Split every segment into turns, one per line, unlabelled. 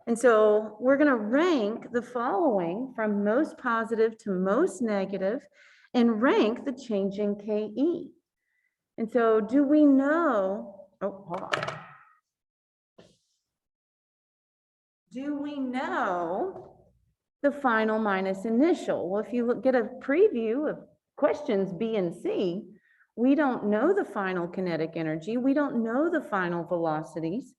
And so we're going to rank the following from most positive to most negative and rank the change in KE. And so do we know, oh, hold on. Do we know the final minus initial? Well, if you get a preview of questions B and C, we don't know the final kinetic energy. We don't know the final velocities.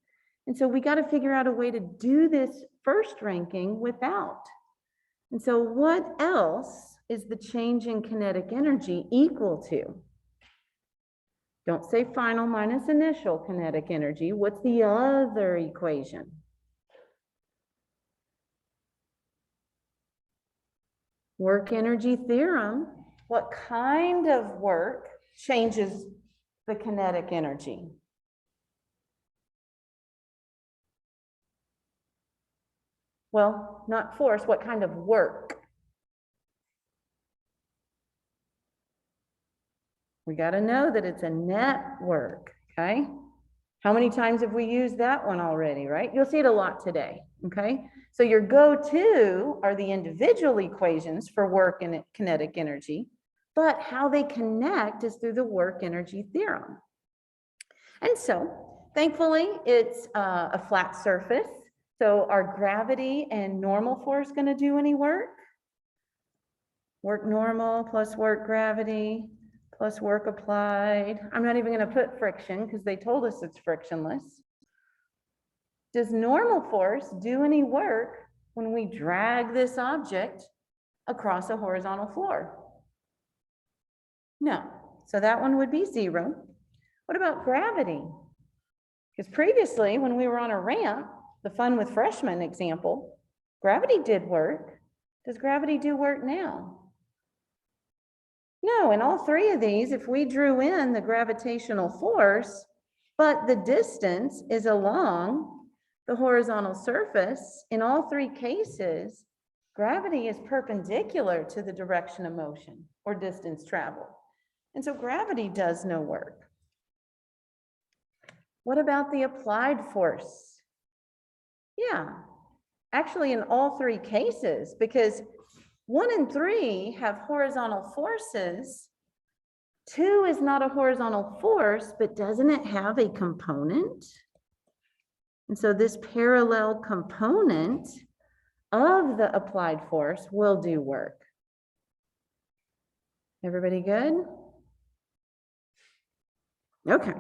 And so we got to figure out a way to do this first ranking without. And so what else is the change in kinetic energy equal to? Don't say final minus initial kinetic energy. What's the other equation? Work energy theorem. What kind of work changes the kinetic energy? Well, not force, what kind of work? We got to know that it's a net work, okay? How many times have we used that one already, right? You'll see it a lot today, okay? So your go-to are the individual equations for work and kinetic energy, but how they connect is through the work energy theorem. And so, thankfully, it's a flat surface. So are gravity and normal force going to do any work? Work normal plus work gravity plus work applied. I'm not even going to put friction because they told us it's frictionless. Does normal force do any work when we drag this object across a horizontal floor? No. So that one would be 0. What about gravity? Because previously, when we were on a ramp, the fun with freshmen example, gravity did work. Does gravity do work now? No, in all three of these, if we drew in the gravitational force, but the distance is along the horizontal surface, in all three cases, gravity is perpendicular to the direction of motion or distance traveled. And so gravity does no work. What about the applied force? Yeah, actually in all three cases, because 1 and 3 have horizontal forces. 2 is not a horizontal force, but doesn't it have a component? And so this parallel component of the applied force will do work. Everybody good? Okay.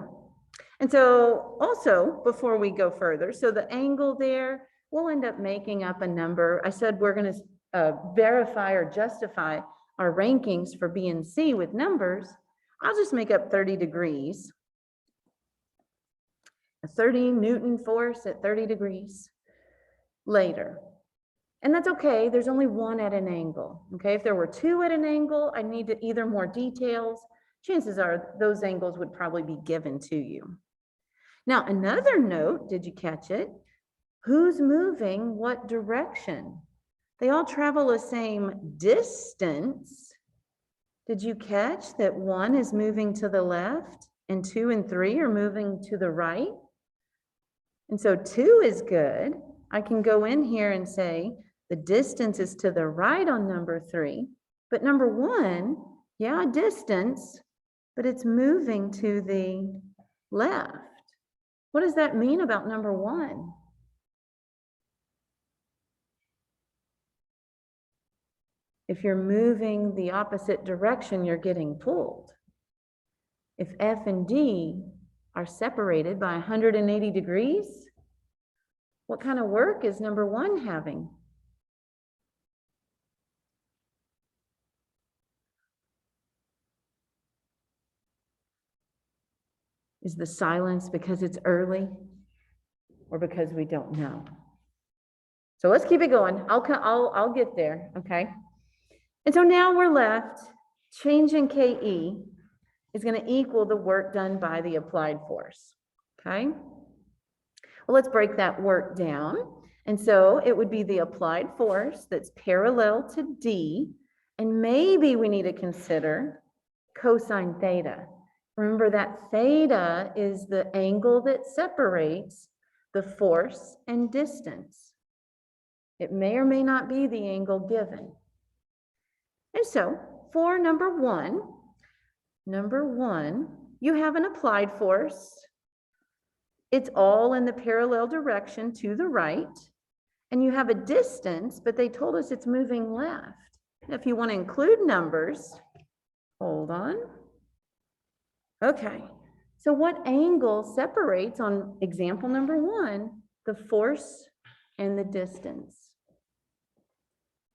And so also, before we go further, so the angle there, we'll end up making up a number. I said we're going to verify or justify our rankings for B and C with numbers. I'll just make up 30 degrees. A 30 Newton force at 30 degrees later. And that's okay, there's only one at an angle. Okay, if there were 2 at an angle, I need to either more details. Chances are those angles would probably be given to you. Now, another note, did you catch it? Who's moving what direction? They all travel the same distance. Did you catch that 1 is moving to the left and 2 and 3 are moving to the right? And so 2 is good. I can go in here and say the distance is to the right on number 3, but number 1, yeah, distance, but it's moving to the left. What does that mean about number 1? If you're moving the opposite direction, you're getting pulled. If F and D are separated by 180 degrees, what kind of work is number 1 having? Is the silence because it's early or because we don't know? So let's keep it going. I'll get there, okay? And so now we're left, change in KE is going to equal the work done by the applied force, okay? Well, let's break that work down. And so it would be the applied force that's parallel to D, and maybe we need to consider cosine theta. Remember that theta is the angle that separates the force and distance. It may or may not be the angle given. And so for number one, you have an applied force. It's all in the parallel direction to the right. And you have a distance, but they told us it's moving left. If you want to include numbers, hold on. Okay, so what angle separates on example number one, the force and the distance?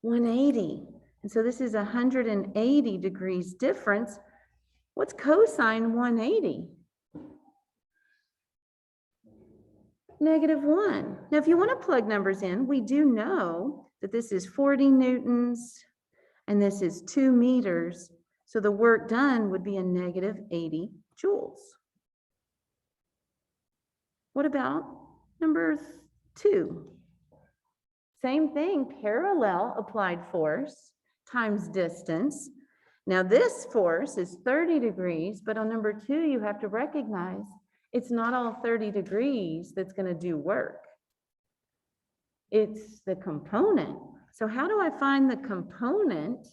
180. And so this is 180 degrees difference. What's cosine 180? -1. Now, if you want to plug numbers in, we do know that this is 40 newtons and this is 2 meters. So the work done would be a -80 joules. What about number 2? Same thing, parallel applied force times distance. Now this force is 30 degrees, but on number 2, you have to recognize it's not all 30 degrees that's going to do work. It's the component. So how do I find the component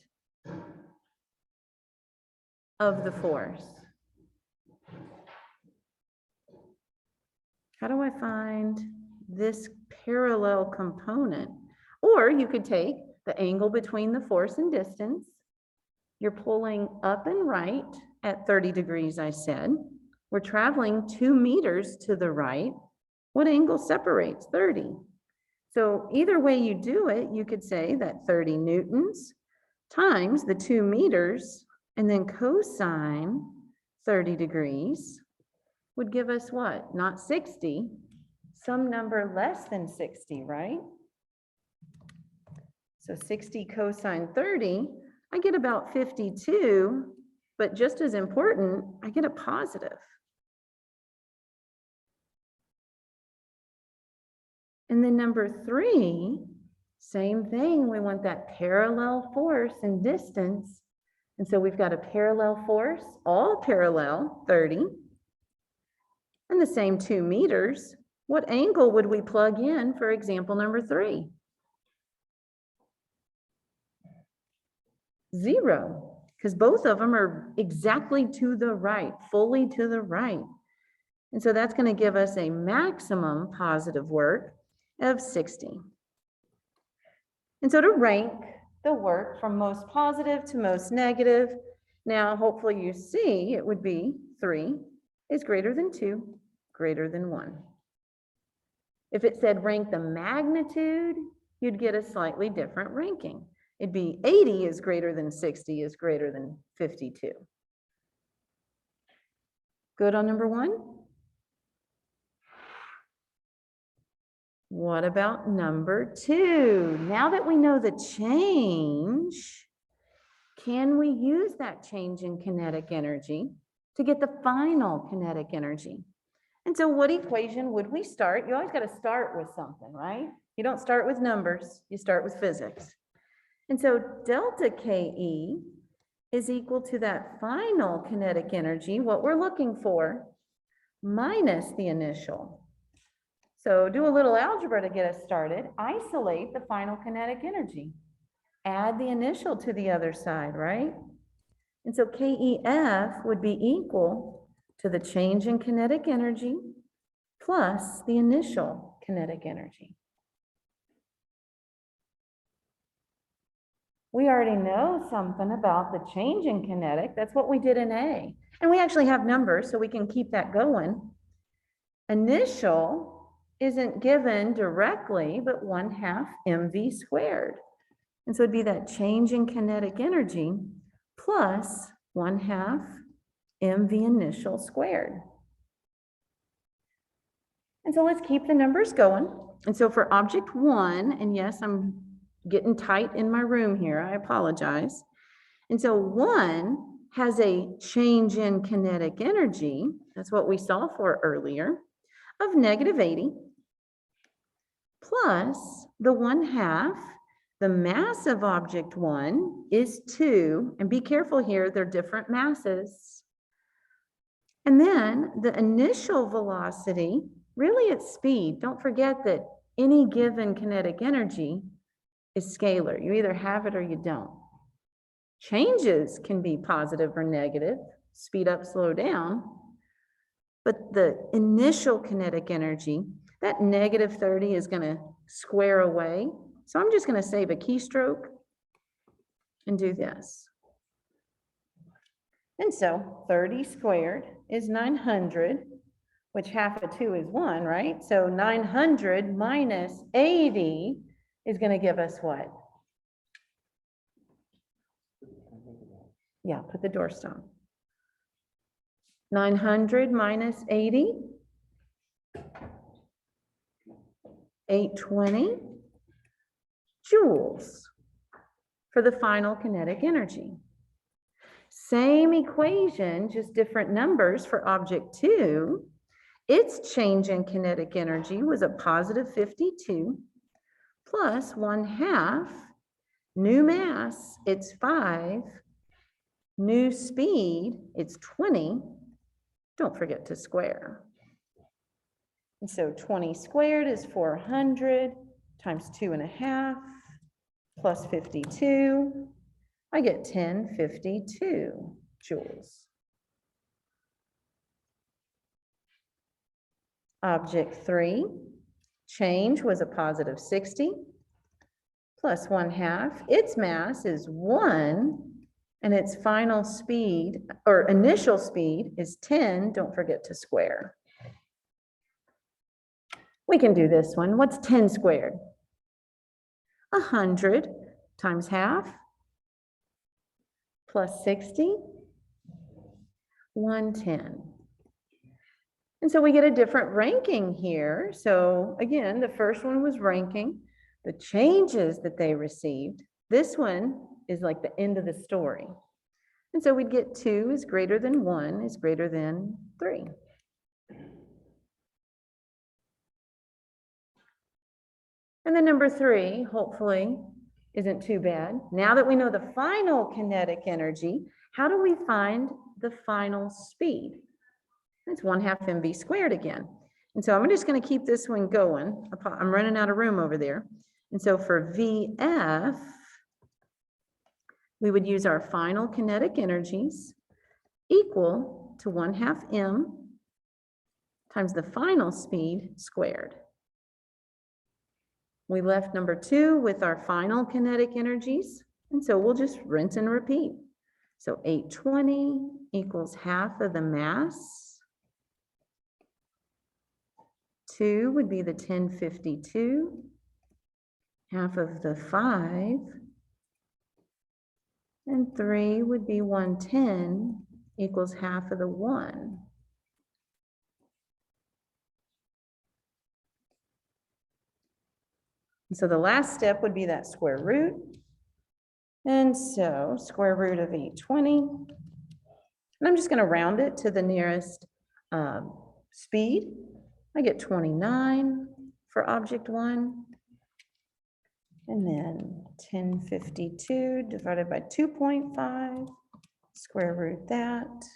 of the force? How do I find this parallel component? Or you could take the angle between the force and distance. You're pulling up and right at 30 degrees, I said. We're traveling 2 meters to the right. What angle separates 30? So either way you do it, you could say that 30 newtons times the 2 meters and then cosine 30 degrees would give us what? Not 60, some number less than 60, right? So 60 cosine 30, I get about 52, but just as important, I get a positive. And then number 3, same thing, we want that parallel force and distance. And so we've got a parallel force, all parallel, 30, and the same 2 meters. What angle would we plug in for example number 3? 0, because both of them are exactly to the right, fully to the right. And so that's going to give us a maximum positive work of 60. And so to rank the work from most positive to most negative, now hopefully you see it would be 3 is greater than 2, greater than 1. If it said rank the magnitude, you'd get a slightly different ranking. It'd be 80 is greater than 60 is greater than 52. Good on number 1? What about number 2? Now that we know the change, can we use that change in kinetic energy to get the final kinetic energy? And so what equation would we start? You always got to start with something, right? You don't start with numbers, you start with physics. And so delta KE is equal to that final kinetic energy, what we're looking for, minus the initial. So do a little algebra to get us started. Isolate the final kinetic energy. Add the initial to the other side, right? And so KEF would be equal to the change in kinetic energy plus the initial kinetic energy. We already know something about the change in kinetic. That's what we did in A. And we actually have numbers, so we can keep that going. Initial isn't given directly, but 1/2 mv squared. And so it'd be that change in kinetic energy plus 1/2 mv initial squared. And so let's keep the numbers going. And so for object 1, and yes, I'm getting tight in my room here, I apologize. And so 1 has a change in kinetic energy, that's what we saw for earlier, of -80, plus the 1/2, the mass of object 1 is 2, and be careful here, they're different masses. And then the initial velocity really it's speed. Don't forget that any given kinetic energy is scalar. You either have it or you don't. Changes can be positive or negative, speed up, slow down, but the initial kinetic energy, that negative 30 is going to square away. So I'm just going to save a keystroke and do this. And so 30 squared is 900, which half of 2 is 1, right? So 900 minus 80 is going to give us what? Yeah, put the door stone. 900 minus 80, 820 joules for the final kinetic energy. Same equation, just different numbers for object 2. Its change in kinetic energy was a positive 52 plus 1/2. New mass, it's 5. New speed, it's 20. Don't forget to square. And so 20 squared is 400 times 2.5 plus 52. I get 1052 joules. Object 3, change was a positive 60 plus 1/2. Its mass is 1, and its final speed, or initial speed, is 10. Don't forget to square. We can do this one. What's 10 squared? 100 times half plus 60, 110. And so we get a different ranking here. So again, the first one was ranking the changes that they received. This one is like the end of the story. And so we'd get 2 is greater than 1 is greater than 3. And then number 3, hopefully, isn't too bad. Now that we know the final kinetic energy, how do we find the final speed? It's 1/2 mv squared again. And so I'm just going to keep this one going. I'm running out of room over there. And so for VF, we would use our final kinetic energies equal to 1/2 m times the final speed squared. We left number 2 with our final kinetic energies, and so we'll just rinse and repeat. So 820 equals half of the mass. 2 would be the 1052, half of the 5, and 3 would be 110 equals half of the 1. So the last step would be that square root. And so square root of 820. And I'm just going to round it to the nearest speed. I get 29 for object 1. And then 1052 divided by 2.5, square root that.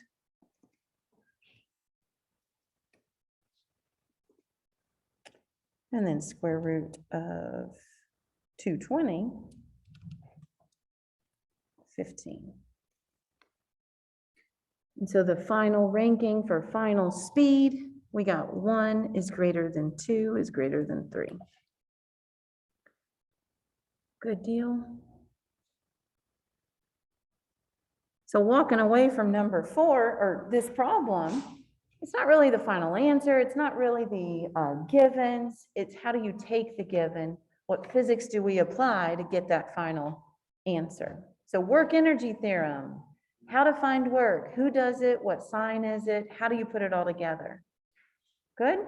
And then square root of 220, 15. And so the final ranking for final speed, we got 1 is greater than 2 is greater than 3. Good deal. So walking away from number 4, or this problem, it's not really the final answer. It's not really the givens. It's how do you take the given? What physics do we apply to get that final answer? So work energy theorem, how to find work, who does it, what sign is it, how do you put it all together? Good?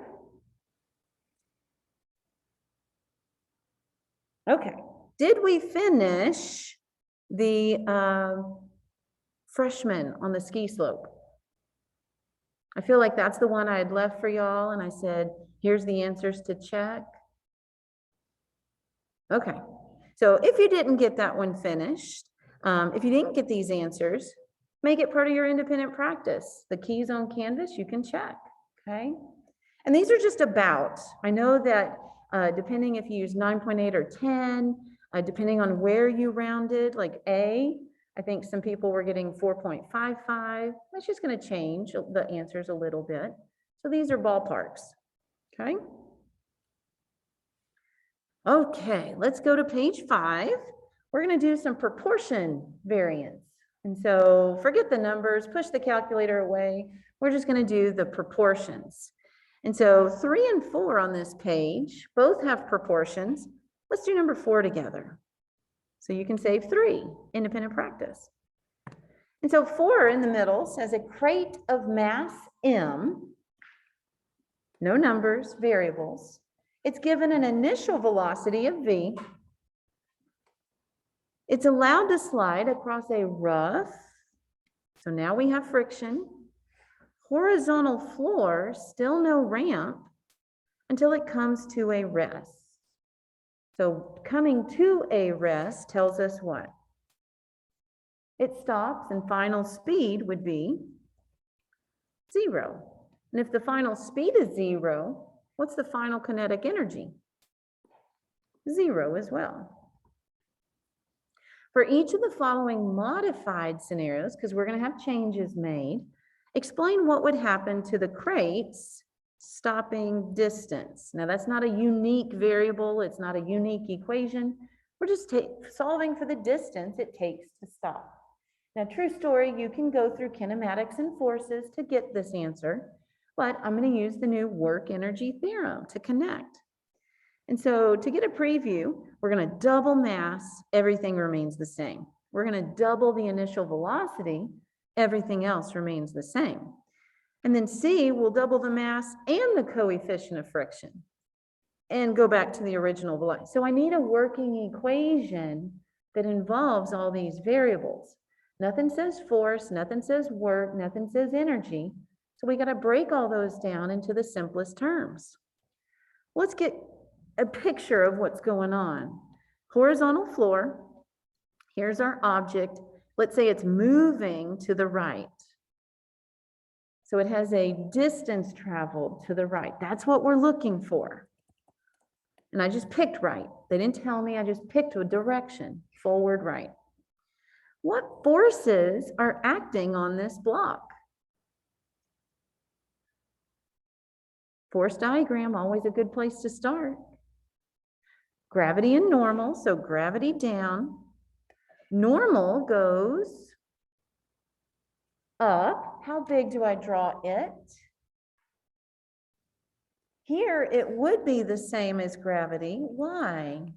Okay, did we finish the freshman on the ski slope? I feel like that's the one I had left for y'all, and I said, here's the answers to check. Okay, so if you didn't get that one finished, if you didn't get these answers, make it part of your independent practice. The keys on Canvas, you can check, okay? And these are just about. I know that depending if you use 9.8 or 10, depending on where you rounded, like A, I think some people were getting 4.55. That's just going to change the answers a little bit. So these are ballparks, okay? Okay, let's go to page 5. We're going to do some proportion variance. And so forget the numbers, push the calculator away. We're just going to do the proportions. And so 3 and 4 on this page both have proportions. Let's do number 4 together. So you can save 3, independent practice. And so 4 in the middle says a crate of mass M, no numbers, variables. It's given an initial velocity of v. It's allowed to slide across a rough, so now we have friction, horizontal floor, still no ramp, until it comes to a rest. So coming to a rest tells us what? It stops and final speed would be 0. And if the final speed is 0, what's the final kinetic energy? 0 as well. For each of the following modified scenarios, because we're going to have changes made, explain what would happen to the crate's stopping distance. Now, that's not a unique variable. It's not a unique equation. We're just solving for the distance it takes to stop. Now, true story, you can go through kinematics and forces to get this answer, but I'm going to use the new work energy theorem to connect. And so to get a preview, we're going to double mass, everything remains the same. We're going to double the initial velocity, everything else remains the same. And then C, we'll double the mass and the coefficient of friction and go back to the original velocity. So I need a working equation that involves all these variables. Nothing says force, nothing says work, nothing says energy. So we got to break all those down into the simplest terms. Let's get a picture of what's going on. Horizontal floor, here's our object. Let's say it's moving to the right. So it has a distance traveled to the right. That's what we're looking for. And I just picked right. They didn't tell me, I just picked a direction, forward right. What forces are acting on this block? Force diagram, always a good place to start. Gravity and normal, so gravity down. Normal goes up. How big do I draw it? Here, it would be the same as gravity. Why?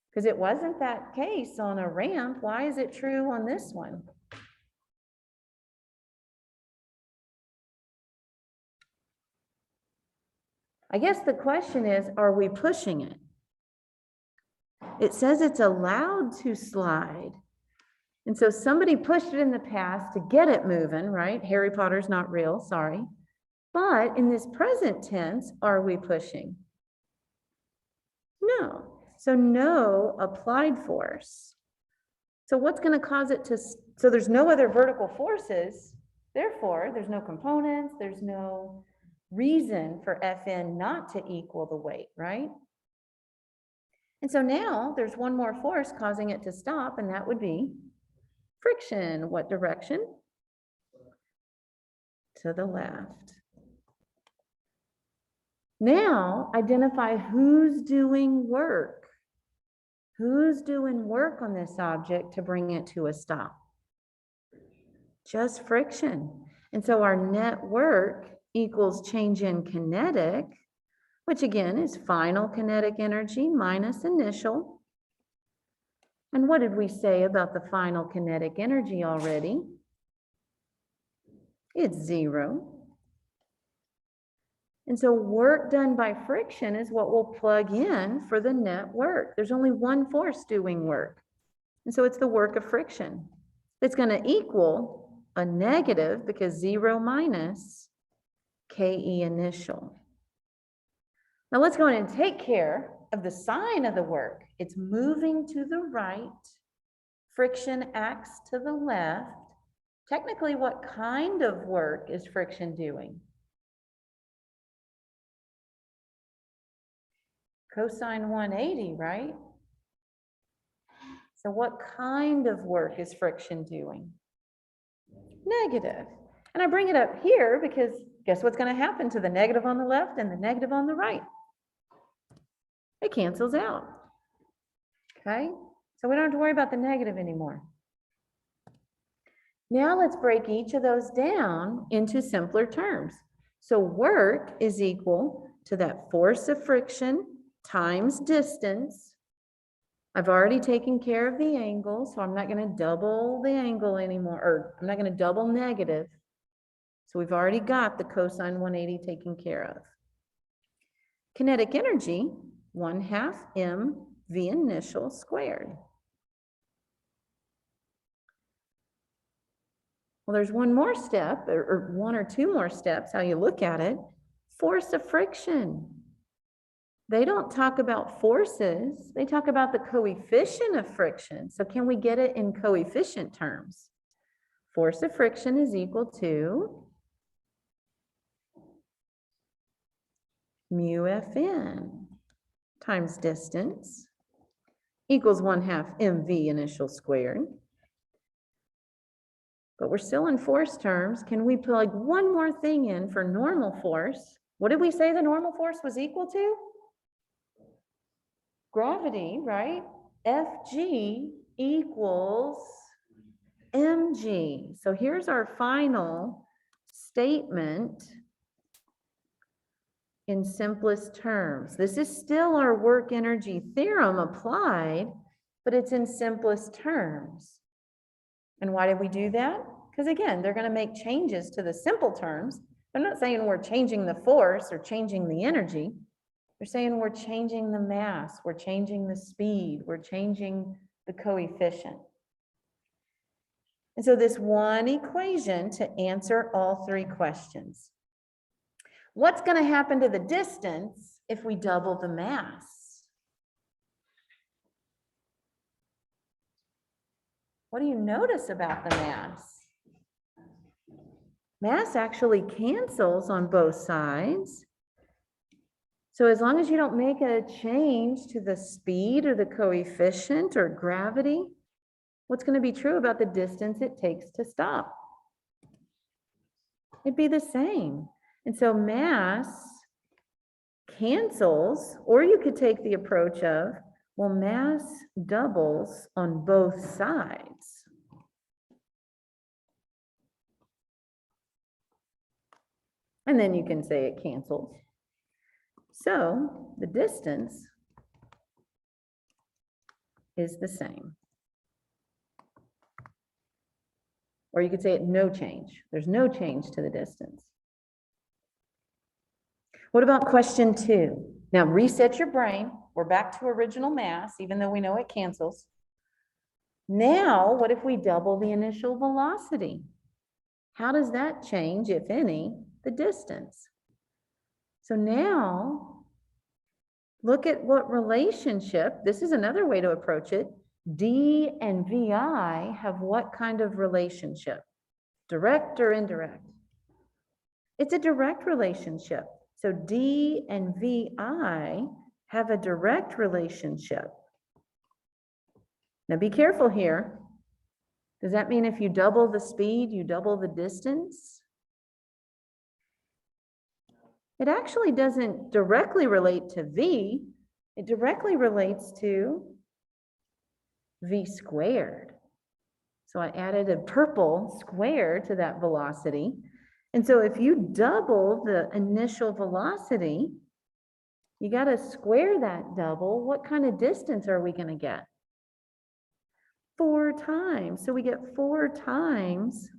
Because it wasn't that case on a ramp. Why is it true on this one? I guess the question is, are we pushing it? It says it's allowed to slide. And so somebody pushed it in the past to get it moving, right? Harry Potter's not real, sorry. But in this present tense, are we pushing? No. So no applied force. So what's going to cause it to, so there's no other vertical forces, therefore there's no components, there's no reason for Fn not to equal the weight, right? And so now there's one more force causing it to stop, and that would be friction. What direction? To the left. Now identify who's doing work. Who's doing work on this object to bring it to a stop? Just friction. And so our net work equals change in kinetic, which again is final kinetic energy minus initial. And what did we say about the final kinetic energy already? It's 0. And so work done by friction is what we'll plug in for the net work. There's only one force doing work. And so it's the work of friction. It's going to equal a negative because 0 minus KE initial. Now let's go in and take care of the sign of the work. It's moving to the right. Friction acts to the left. Technically, what kind of work is friction doing? Cosine 180, right? So what kind of work is friction doing? Negative. And I bring it up here because guess what's going to happen to the negative on the left and the negative on the right? It cancels out. Okay? So we don't have to worry about the negative anymore. Now let's break each of those down into simpler terms. So work is equal to that force of friction times distance. I've already taken care of the angle, so I'm not going to double the angle anymore, or I'm not going to double negative. So we've already got the cosine 180 taken care of. Kinetic energy, 1/2 mv initial squared. Well, there's one more step, or one or two more steps, how you look at it. Force of friction. They don't talk about forces, they talk about the coefficient of friction. So can we get it in coefficient terms? Force of friction is equal to mu Fn times distance equals 1/2 mv initial squared. But we're still in force terms. Can we plug one more thing in for normal force? What did we say the normal force was equal to? Gravity, right? Fg equals mg. So here's our final statement in simplest terms. This is still our work energy theorem applied, but it's in simplest terms. And why did we do that? Because again, they're going to make changes to the simple terms. I'm not saying we're changing the force or changing the energy. They're saying we're changing the mass, we're changing the speed, we're changing the coefficient. And so this one equation to answer all three questions. What's going to happen to the distance if we double the mass? What do you notice about the mass? Mass actually cancels on both sides. So as long as you don't make a change to the speed or the coefficient or gravity, what's going to be true about the distance it takes to stop? It'd be the same. And so mass cancels, or you could take the approach of, well, mass doubles on both sides. And then you can say it cancels. So the distance is the same. Or you could say it no change. There's no change to the distance. What about question 2? Now reset your brain. We're back to original mass, even though we know it cancels. Now, what if we double the initial velocity? How does that change, if any, the distance? So now, look at what relationship, this is another way to approach it. D and VI have what kind of relationship? Direct or indirect? It's a direct relationship. So D and VI have a direct relationship. Now be careful here. Does that mean if you double the speed, you double the distance? It actually doesn't directly relate to V. It directly relates to V squared. So I added a purple square to that velocity. And so if you double the initial velocity, you got to square that double. What kind of distance are we going to get? 4 times. So we get 4 times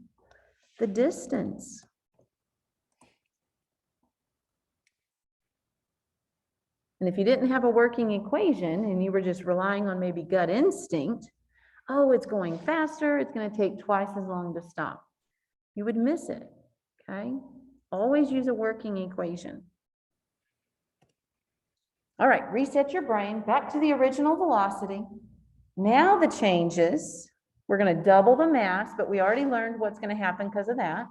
the distance. And if you didn't have a working equation and you were just relying on maybe gut instinct, oh, it's going faster, it's going to take twice as long to stop, you would miss it, okay? Always use a working equation. All right, reset your brain back to the original velocity. Now the changes, We're going to double the mass, but we already learned what's going to happen because of that.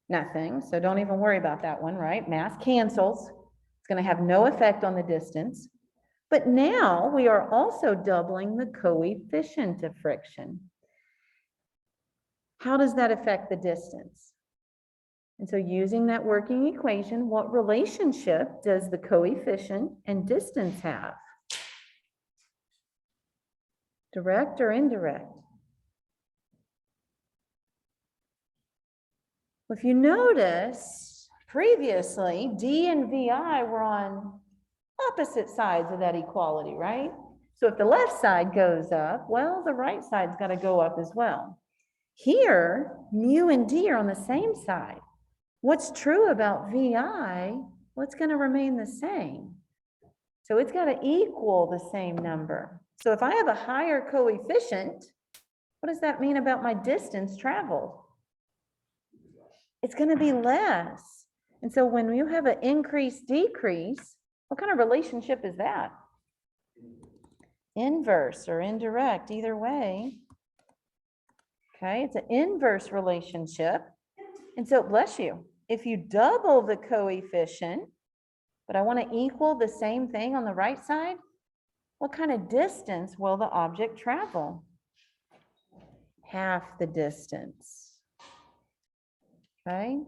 Nothing, so don't even worry about that one, right? Mass cancels. It's going to have no effect on the distance. But now we are also doubling the coefficient of friction. How does that affect the distance? And so using that working equation, what relationship does the coefficient and distance have? Direct or indirect? If you notice, previously, D and VI were on opposite sides of that equality, right? So if the left side goes up, well, the right side's got to go up as well. Here, mu and D are on the same side. What's true about VI? Well, it's going to remain the same. So it's got to equal the same number. So if I have a higher coefficient, what does that mean about my distance traveled? It's going to be less. And so when you have an increase, decrease, what kind of relationship is that? Inverse or indirect, either way. Okay, it's an inverse relationship. And so, bless you, if you double the coefficient, but I want to equal the same thing on the right side, what kind of distance will the object travel? Half the distance. Okay?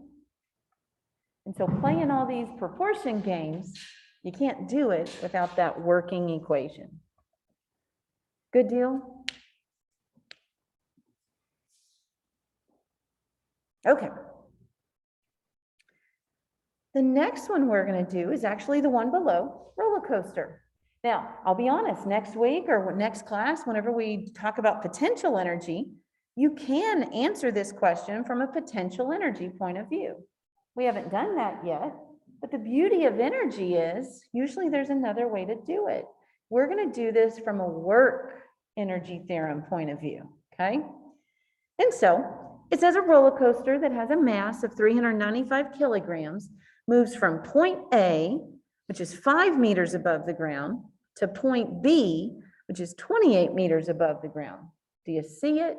And so playing all these proportion games, you can't do it without that working equation. Good deal? Okay. The next one we're going to do is actually the one below, roller coaster. Now, I'll be honest, next week or next class, whenever we talk about potential energy, you can answer this question from a potential energy point of view. We haven't done that yet, but the beauty of energy is usually there's another way to do it. We're going to do this from a work energy theorem point of view, okay? And so it says a roller coaster that has a mass of 395 kilograms moves from point A, which is 5 meters above the ground, to point B, which is 28 meters above the ground. Do you see it?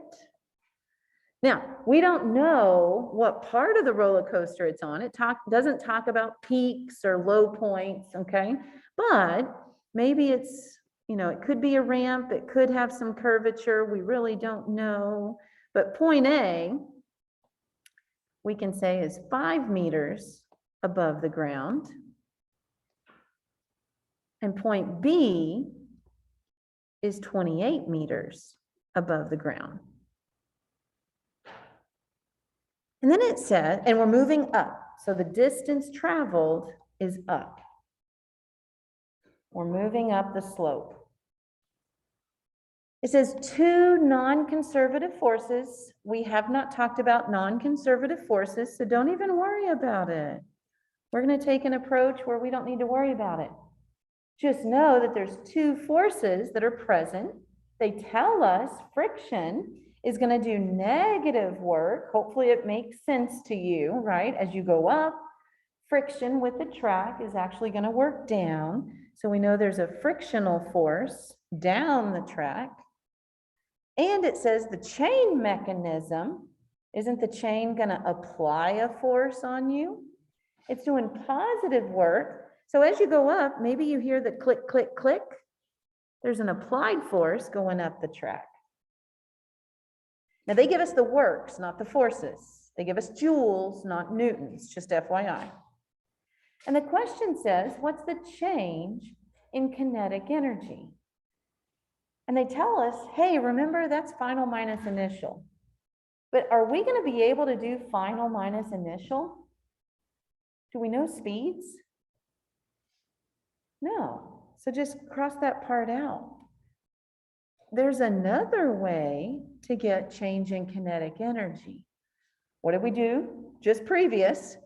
Now, we don't know what part of the roller coaster it's on. It doesn't talk about peaks or low points, okay? But maybe it's, it could be a ramp. It could have some curvature. We really don't know. But point A, we can say is 5 meters above the ground. And point B is 28 meters above the ground. And then it said, and we're moving up. So the distance traveled is up. We're moving up the slope. It says two non-conservative forces. We have not talked about non-conservative forces, so don't even worry about it. We're going to take an approach where we don't need to worry about it. Just know that there's two forces that are present. They tell us friction is going to do negative work. Hopefully it makes sense to you, right? As you go up, friction with the track is actually going to work down. So we know there's a frictional force down the track. And it says the chain mechanism, isn't the chain going to apply a force on you? It's doing positive work. So as you go up, maybe you hear the click, click, click. There's an applied force going up the track. Now they give us the works, not the forces. They give us joules, not newtons, just FYI. And the question says, what's the change in kinetic energy? And they tell us, hey, remember that's final minus initial. But are we going to be able to do final minus initial? Do we know speeds? No. So just cross that part out. There's another way to get change in kinetic energy. What did we do just previous?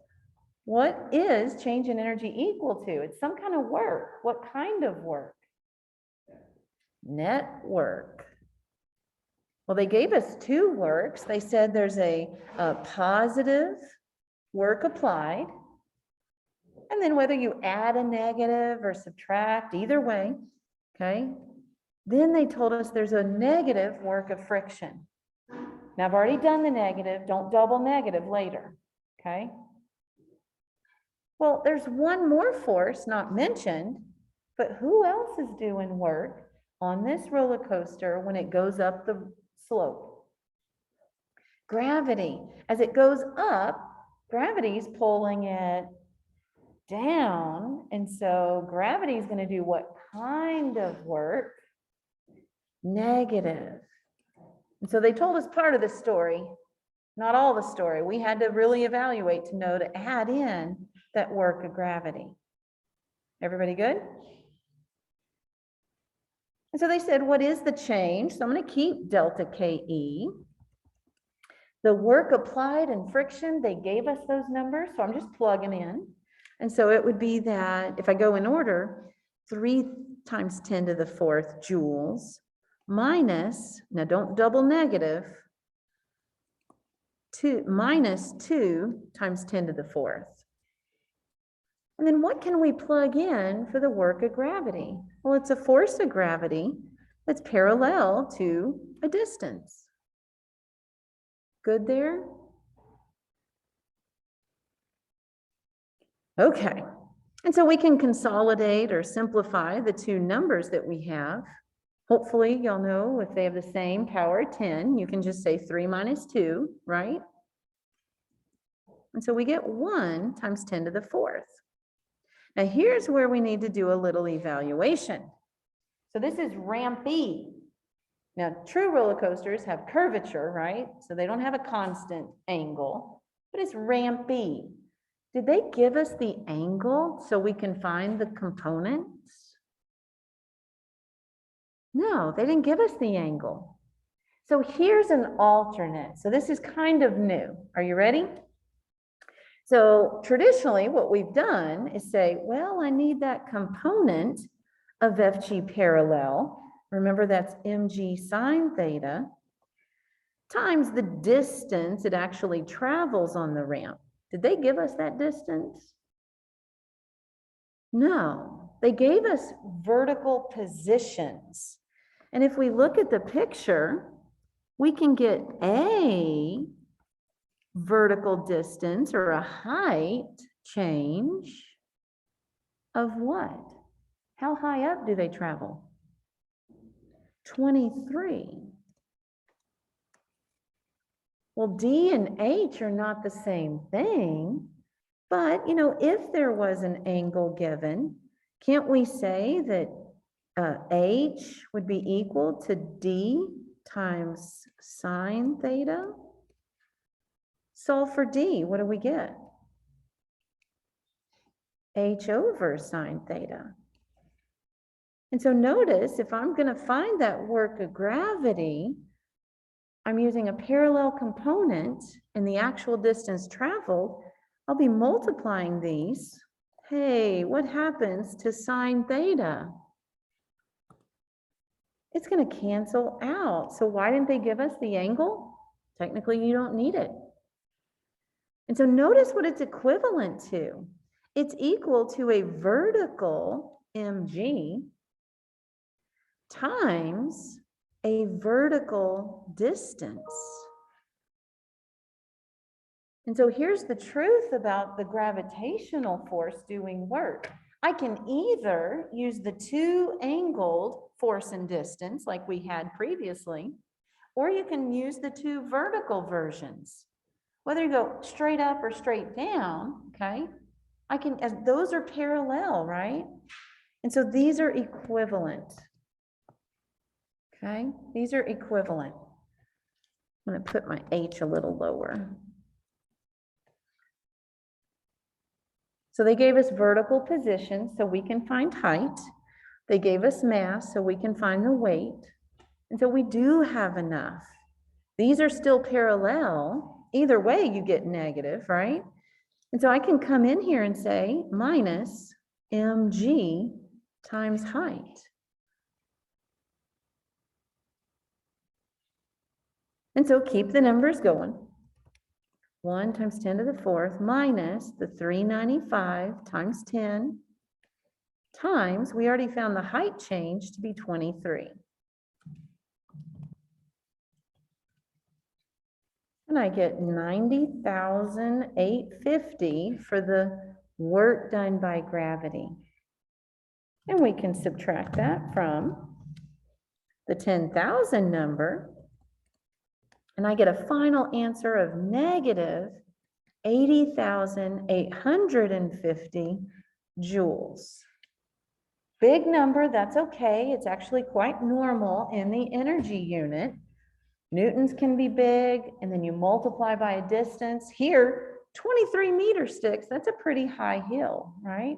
What is change in energy equal to? It's some kind of work. What kind of work? Net work. Well, they gave us two works. They said there's a positive work applied, and then whether you add a negative or subtract, either way, okay, Then they told us there's a negative work of friction. Now I've already done the negative, don't double negative later, okay? Well, there's one more force not mentioned, but who else is doing work on this roller coaster when it goes up the slope? Gravity. As it goes up, gravity's pulling it down, and so gravity is going to do what kind of work? Negative. And so they told us part of the story, not all the story. We had to really evaluate to know to add in that work of gravity. Everybody good? And so they said, what is the change? So I'm going to keep delta KE. The work applied and friction, they gave us those numbers, so I'm just plugging in. And so it would be that, if I go in order, 3 times 10 to the 4th joules minus, now don't double negative, minus 2 times 10 to the 4th. And then what can we plug in for the work of gravity? Well, it's a force of gravity that's parallel to a distance. Good there? Okay. And so we can consolidate or simplify the two numbers that we have. Hopefully, y'all know if they have the same power 10, you can just say 3 minus 2, right? And so we get 1 times 10 to the 4th. Now here's where we need to do a little evaluation. So this is ramp E. Now true roller coasters have curvature, right? So they don't have a constant angle, but it's ramp E. Did they give us the angle so we can find the components? No, they didn't give us the angle. So here's an alternate. So this is kind of new. Are you ready? So traditionally, what we've done is say, well, I need that component of FG parallel. Remember, that's mg sine theta times the distance it actually travels on the ramp. Did they give us that distance? No, they gave us vertical positions. And if we look at the picture, we can get a vertical distance or a height change of what? How high up do they travel? 23. Well, D and H are not the same thing, but you know, if there was an angle given, can't we say that H would be equal to D times sine theta? Solve for D, what do we get? H over sine theta. And so notice, if I'm going to find that work of gravity, I'm using a parallel component and the actual distance traveled. I'll be multiplying these. Hey, what happens to sine theta? It's going to cancel out. So why didn't they give us the angle? Technically, you don't need it. And so notice what it's equivalent to. It's equal to a vertical mg times a vertical distance. And so here's the truth about the gravitational force doing work. I can either use the two angled force and distance like we had previously, or you can use the two vertical versions. Whether you go straight up or straight down, okay? I can, as those are parallel, right? And so these are equivalent. Okay, these are equivalent. I'm going to put my H a little lower. So they gave us vertical position so we can find height. They gave us mass so we can find the weight. And so we do have enough. These are still parallel. Either way, you get negative, right? And so I can come in here and say minus mg times height. And so keep the numbers going. 1 times 10 to the 4th minus the 395 times 10 times, we already found the height change to be 23. And I get 90,850 for the work done by gravity. And we can subtract that from the 10,000 number. And I get a final answer of negative 80,850 joules. Big number, that's okay. It's actually quite normal in the energy unit. Newtons can be big, and then you multiply by a distance. Here, 23 meter sticks, that's a pretty high hill, right?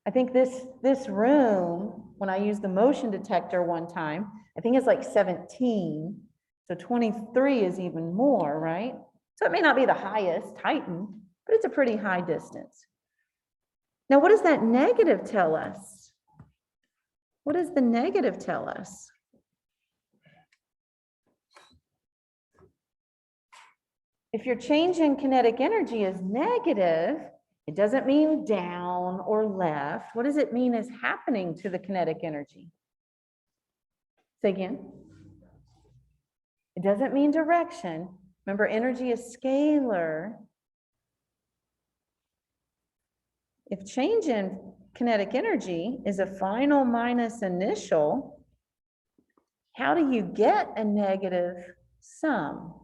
I think this room, when I used the motion detector one time, I think it's like 17. So 23 is even more, right? So it may not be the highest Titan, but it's a pretty high distance. Now, what does that negative tell us? What does the negative tell us? If your change in kinetic energy is negative, it doesn't mean down or left. What does it mean is happening to the kinetic energy? Say again. It doesn't mean direction. Remember, energy is scalar. If change in kinetic energy is a final minus initial, how do you get a negative sum?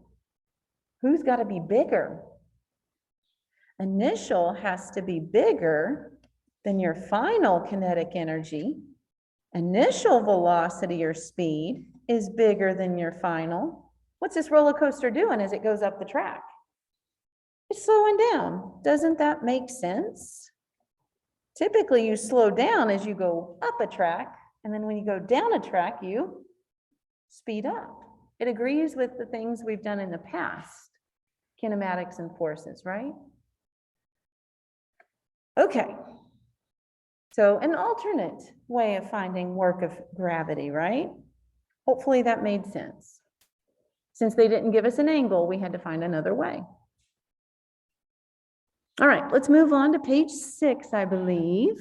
Who's got to be bigger? Initial has to be bigger than your final kinetic energy. Initial velocity or speed is bigger than your final. What's this roller coaster doing as it goes up the track? It's slowing down. Doesn't that make sense? Typically, you slow down as you go up a track, and then when you go down a track, you speed up. It agrees with the things we've done in the past, kinematics and forces, right? Okay, so an alternate way of finding work of gravity, right? Hopefully that made sense. Since they didn't give us an angle, we had to find another way. All right, let's move on to page 6, I believe.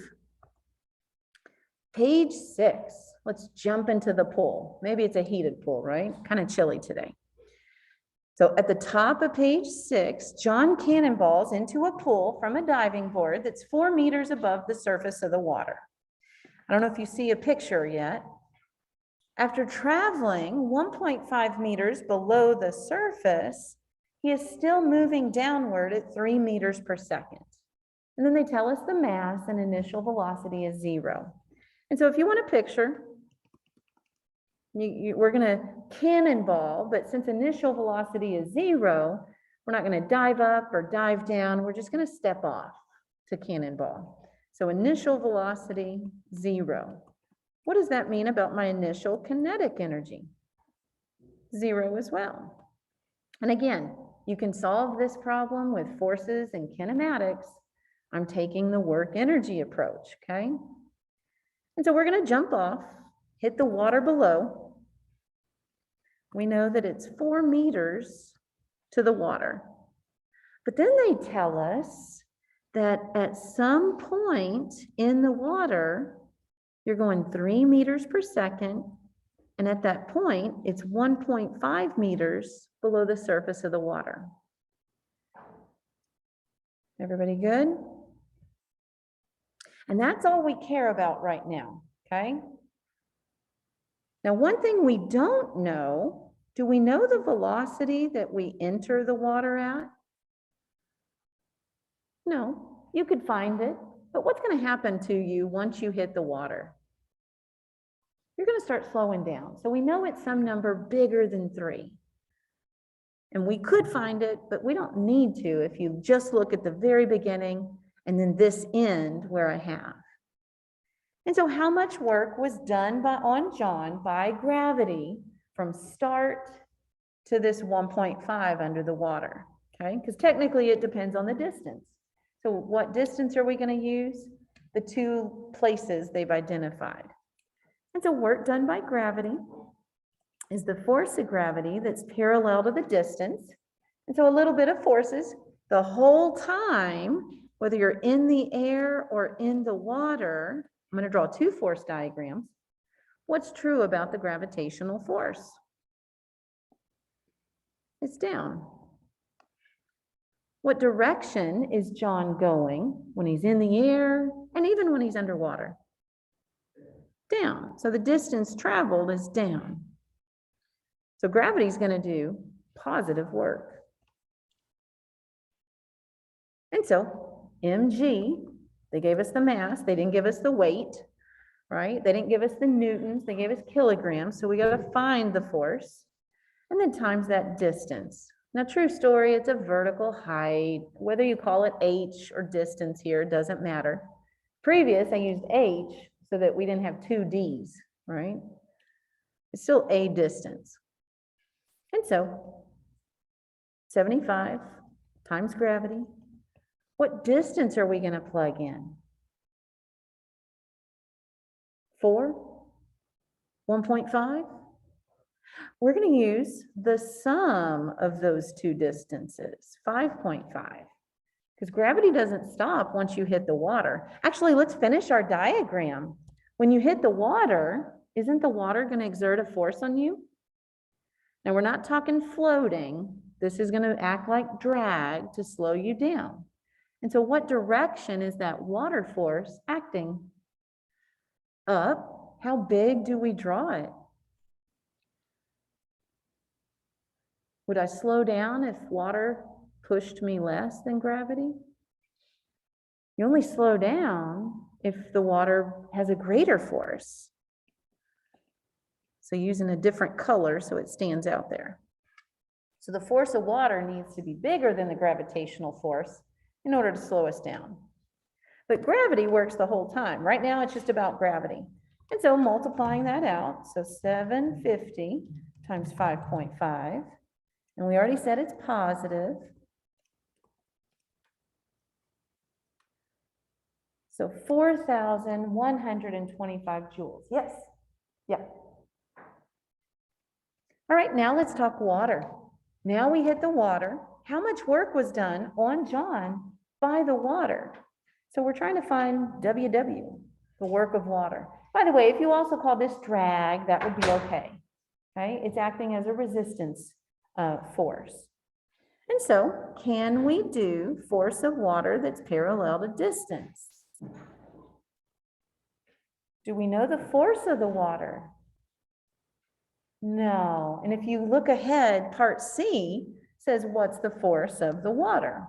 Page 6, let's jump into the pool. Maybe it's a heated pool, right? Kind of chilly today. So at the top of page 6, John cannonballs into a pool from a diving board that's 4 meters above the surface of the water. I don't know if you see a picture yet. After traveling 1.5 meters below the surface, he is still moving downward at 3 meters per second. And then they tell us the mass and initial velocity is 0. And so if you want a picture, we're going to cannonball, but since initial velocity is 0, we're not going to dive up or dive down. We're just going to step off to cannonball. So initial velocity, 0. What does that mean about my initial kinetic energy? 0 as well. And again, you can solve this problem with forces and kinematics. I'm taking the work energy approach, okay? And so we're going to jump off, hit the water below. We know that it's 4 meters to the water. But then they tell us that at some point in the water, you're going 3 meters per second. And at that point, it's 1.5 meters below the surface of the water. Everybody good? And that's all we care about right now, okay? Now, one thing we don't know, do we know the velocity that we enter the water at? No, you could find it, but what's going to happen to you once you hit the water? You're going to start slowing down. So we know it's some number bigger than 3. And we could find it, but we don't need to if you just look at the very beginning and then this end where I have. And so how much work was done on John by gravity from start to this 1.5 under the water? Okay, because technically it depends on the distance. So what distance are we going to use? The 2 places they've identified. And so work done by gravity is the force of gravity that's parallel to the distance. And so a little bit of forces the whole time, whether you're in the air or in the water. I'm going to draw 2 force diagrams. What's true about the gravitational force? It's down. What direction is John going when he's in the air and even when he's underwater? Down. So the distance traveled is down. So gravity is going to do positive work. And so mg, they gave us the mass, they didn't give us the weight, right? They didn't give us the newtons, they gave us kilograms. So we got to find the force and then times that distance. Now, true story, it's a vertical height. Whether you call it h or distance here, doesn't matter. Previous, I used h so that we didn't have two d's, right? It's still a distance. And so 75 times gravity. What distance are we going to plug in? 4? 1.5? We're going to use the sum of those two distances, 5.5, because gravity doesn't stop once you hit the water. Actually, let's finish our diagram. When you hit the water, isn't the water going to exert a force on you? Now, we're not talking floating. This is going to act like drag to slow you down. And so what direction is that water force acting? Up. How big do we draw it? Would I slow down if water pushed me less than gravity? You only slow down if the water has a greater force. So using a different color so it stands out there. So the force of water needs to be bigger than the gravitational force in order to slow us down. But gravity works the whole time. Right now it's just about gravity. And so multiplying that out, so 750 times 5.5, and we already said it's positive. So 4,125 joules. Yes? Yeah. All right, now let's talk water. Now we hit the water. How much work was done on John by the water? So we're trying to find WW, the work of water. By the way, if you also call this drag, that would be okay. Okay, it's acting as a resistance force. And so, can we do force of water that's parallel to distance? Do we know the force of the water? No. And if you look ahead, part C says, what's the force of the water?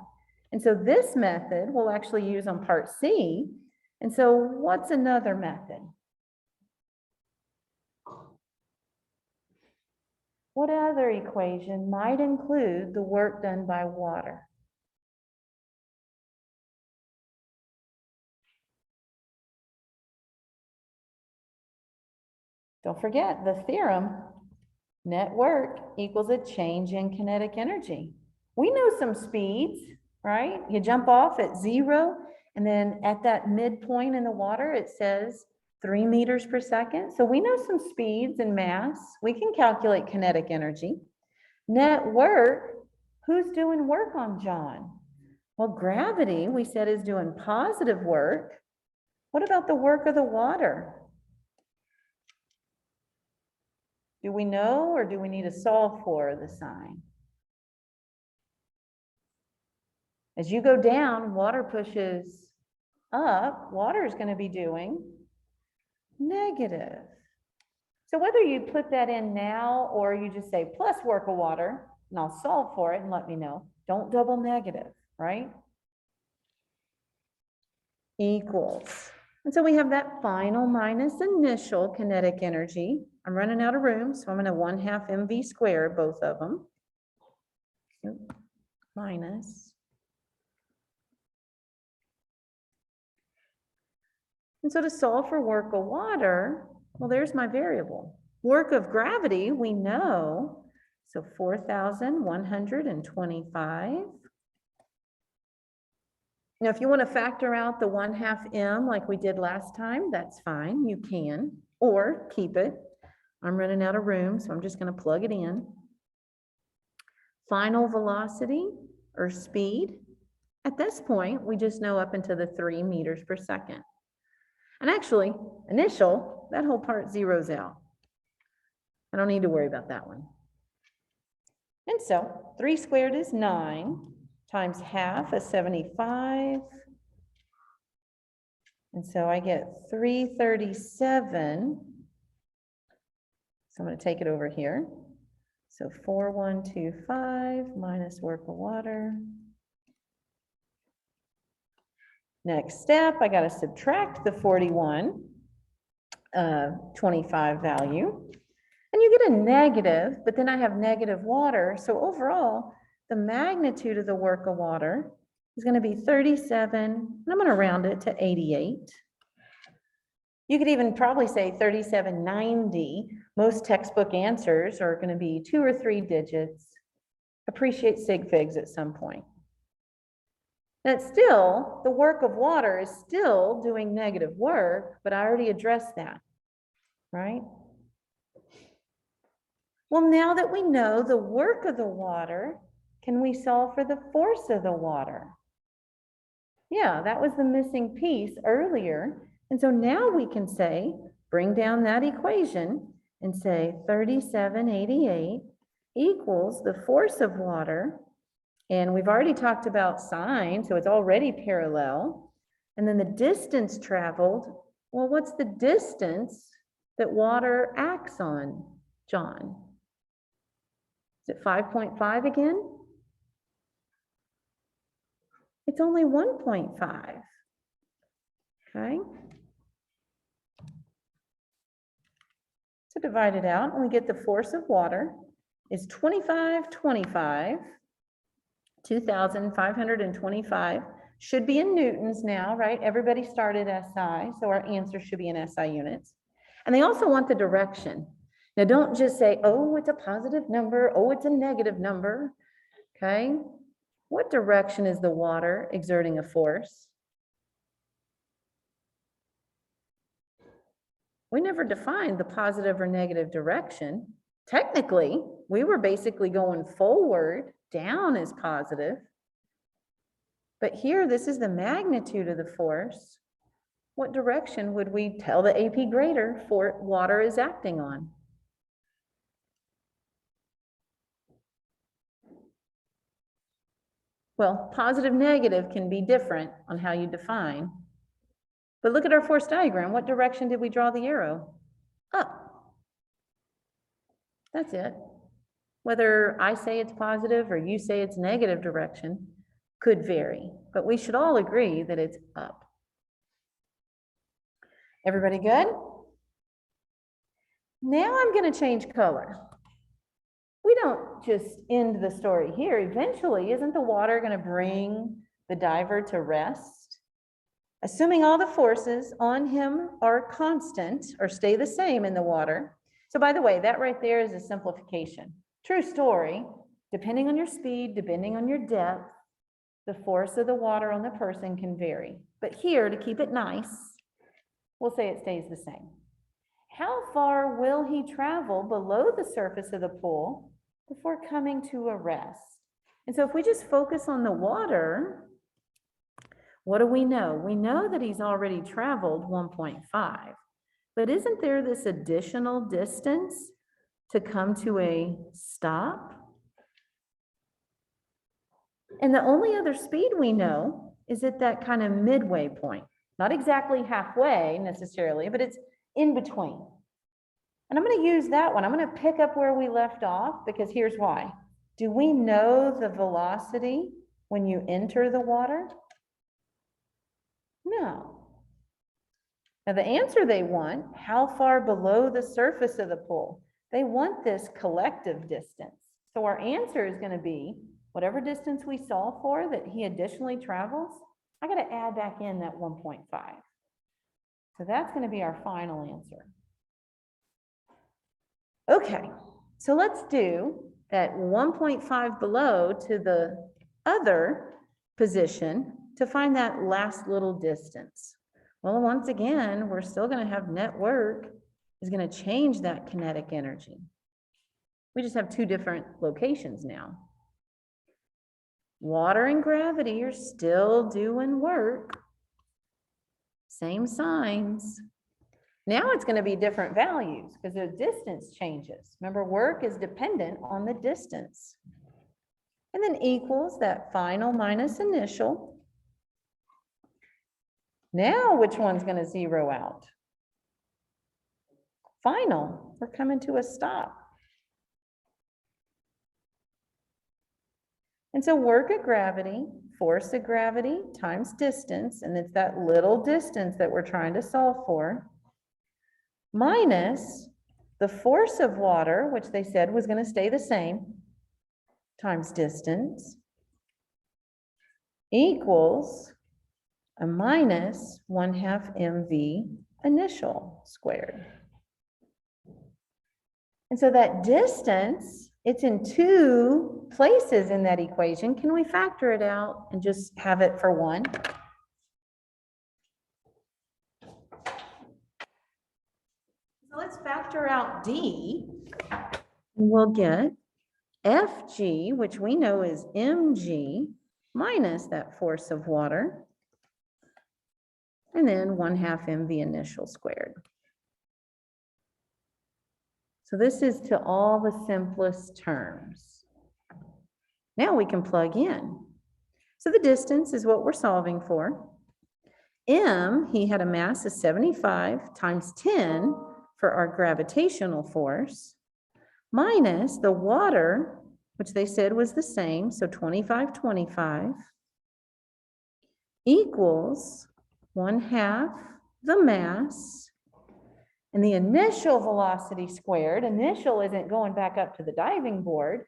And so this method we'll actually use on part C. And so what's another method? What other equation might include the work done by water? Don't forget the theorem, net work equals a change in kinetic energy. We know some speeds, right? You jump off at 0, and then at that midpoint in the water, it says 3 meters per second. So we know some speeds and mass. We can calculate kinetic energy. Net work, who's doing work on John? Well, gravity, we said, is doing positive work. What about the work of the water? Do we know, or do we need to solve for the sign? As you go down, water pushes up. Water is going to be doing negative. So whether you put that in now or you just say plus work of water, and I'll solve for it and let me know, don't double negative, right? Equals. And so we have that final minus initial kinetic energy. I'm running out of room, so I'm going to 1/2 mv squared, both of them. Minus. And so to solve for work of water, well, there's my variable. Work of gravity, we know, so 4,125. Now, if you want to factor out the 1/2 m like we did last time, that's fine, you can, or keep it. I'm running out of room, so I'm just going to plug it in. Final velocity or speed, at this point, we just know up into the 3 meters per second. And actually, initial, that whole part zeroes out. I don't need to worry about that one. And so 3 squared is 9 times half is 75. And so I get 337. So I'm going to take it over here. So 4125 minus work of water. Next step, I got to subtract the 4125 value. And you get a negative, but then I have negative water. So overall, the magnitude of the work of water is going to be 37, and I'm going to round it to 88. You could even probably say 3790. Most textbook answers are going to be 2 or 3 digits. Appreciate sig figs at some point. Now it's still, the work of water is still doing negative work, but I already addressed that, right? Well, now that we know the work of the water, can we solve for the force of the water? Yeah, that was the missing piece earlier. And so now we can say, bring down that equation and say 3788 equals the force of water. And we've already talked about sine, so it's already parallel. And then the distance traveled, well, what's the distance that water acts on, John? Is it 5.5 again? It's only 1.5, okay? So divide it out, and we get the force of water is 2525, 2,525. Should be in newtons now, right? Everybody started SI, so our answer should be in SI units. And they also want the direction. Now, don't just say, oh, it's a positive number, oh, it's a negative number, okay? What direction is the water exerting a force? We never defined the positive or negative direction. Technically, we were basically going forward, down is positive. But here, this is the magnitude of the force. What direction would we tell the AP grader for water is acting on? Well, positive, negative can be different on how you define. But look at our force diagram. What direction did we draw the arrow? Up. That's it. Whether I say it's positive or you say it's negative direction could vary, but we should all agree that it's up. Everybody good? Now I'm going to change color. We don't just end the story here. Eventually, isn't the water going to bring the diver to rest? Assuming all the forces on him are constant or stay the same in the water. So by the way, that right there is a simplification. True story, depending on your speed, depending on your depth, the force of the water on the person can vary. But here, to keep it nice, we'll say it stays the same. How far will he travel below the surface of the pool before coming to a rest? And so if we just focus on the water, what do we know? We know that he's already traveled 1.5, but isn't there this additional distance to come to a stop? And the only other speed we know is at that kind of midway point, not exactly halfway necessarily, but it's in between. And I'm going to use that one. I'm going to pick up where we left off because here's why. Do we know the velocity when you enter the water? No. Now the answer they want, how far below the surface of the pool? They want this collective distance. So our answer is going to be whatever distance we solve for that he additionally travels, I got to add back in that 1.5. So that's going to be our final answer. Okay, so let's do that 1.5 below to the other position to find that last little distance. Well, once again, we're still going to have net work is going to change that kinetic energy. We just have two different locations now. Water and gravity are still doing work. Same signs. Now it's going to be different values because the distance changes. Remember, work is dependent on the distance. And then equals that final minus initial. Now, which one's going to zero out? Final. We're coming to a stop. And so work at gravity, force at gravity times distance, and it's that little distance that we're trying to solve for, minus the force of water, which they said was going to stay the same, times distance, equals a minus 1/2 mv initial squared. And so that distance, it's in two places in that equation. Can we factor it out and just have it for one? So let's factor out d, and we'll get Fg, which we know is mg, minus that force of water, and then 1/2 mv initial squared. So this is to all the simplest terms. Now we can plug in. So the distance is what we're solving for. M, he had a mass of 75 times 10 for our gravitational force, minus the water, which they said was the same, so 25, 25, equals 1/2 the mass, and the initial velocity squared. Initial isn't going back up to the diving board.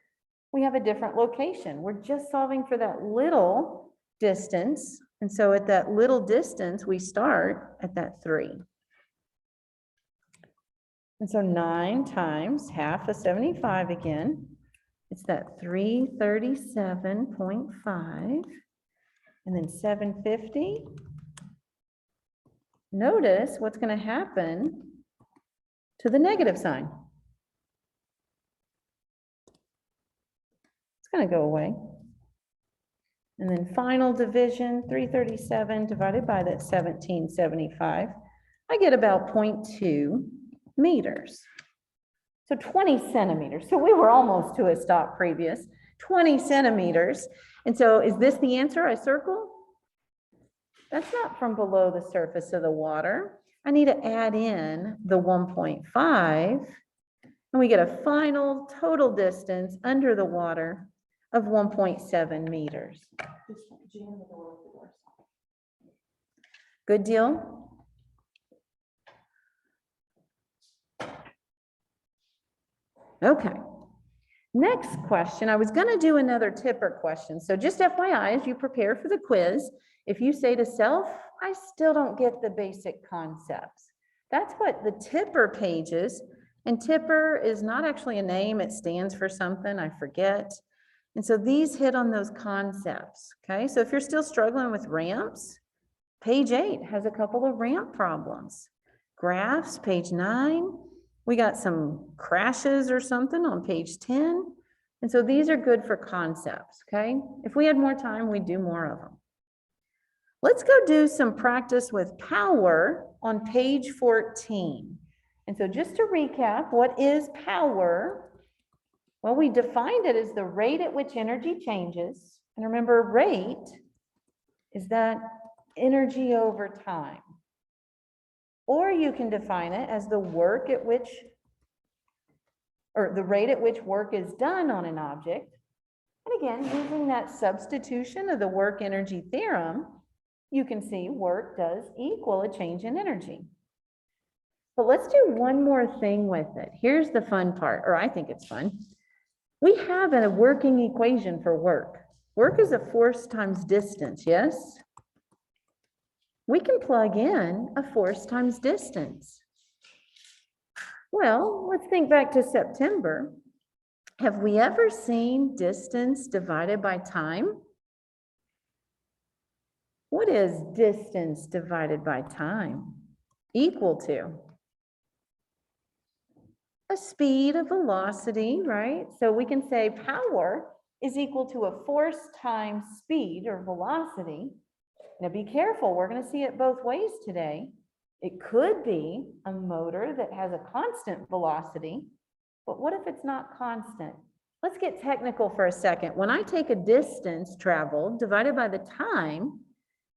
We have a different location. We're just solving for that little distance. And so at that little distance, we start at that 3. And so 9 times 1/2 of 75 again. It's that 337.5. And then 750. Notice what's going to happen to the negative sign. It's going to go away. And then final division, 337 divided by that 1775. I get about 0.2 meters. So 20 centimeters. So we were almost to a stop previous. 20 centimeters. And so is this the answer I circle? That's not from below the surface of the water. I need to add in the 1.5, and we get a final total distance under the water of 1.7 meters. Good deal? Okay. Next question. I was going to do another tipper question. So just FYI, as you prepare for the quiz, if you say to self, I still don't get the basic concepts. That's what the tipper page is. And tipper is not actually a name. It stands for something. I forget. And so these hit on those concepts. Okay. So if you're still struggling with ramps, page 8 has a couple of ramp problems. Graphs, page 9. We got some crashes or something on page 10. And so these are good for concepts. Okay. If we had more time, we'd do more of them. Let's go do some practice with power on page 14. And so just to recap, what is power? Well, we defined it as the rate at which energy changes. And remember, rate is that energy over time. Or you can define it as the work at which, or the rate at which work is done on an object. And again, using that substitution of the work energy theorem, you can see work does equal a change in energy. But let's do one more thing with it. Here's the fun part, or I think it's fun. We have a working equation for work. Work is a force times distance, yes? We can plug in a force times distance. Well, let's think back to September. Have we ever seen distance divided by time? What is distance divided by time equal to? A speed, a velocity, right? So we can say power is equal to a force times speed or velocity. Now be careful, we're going to see it both ways today. It could be a motor that has a constant velocity, but what if it's not constant? Let's get technical for a second. When I take a distance traveled divided by the time,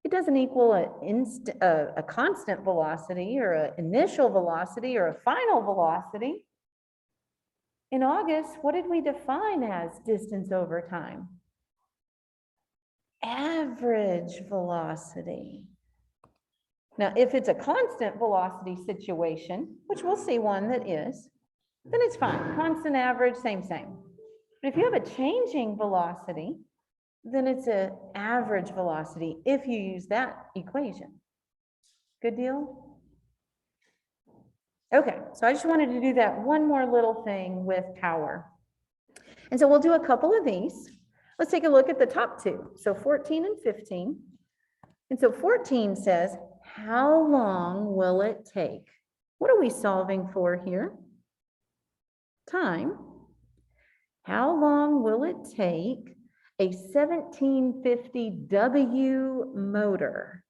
it doesn't equal a constant velocity or an initial velocity or a final velocity. In August, what did we define as distance over time? Average velocity. Now, if it's a constant velocity situation, which we'll see one that is, then it's fine. Constant, average, same. But if you have a changing velocity, then it's an average velocity if you use that equation. Good deal? Okay, so I just wanted to do that one more little thing with power. And so we'll do a couple of these. Let's take a look at the top two. So 14 and 15. And so 14 says, how long will it take? What are we solving for here? Time. How long will it take a 1750W motor?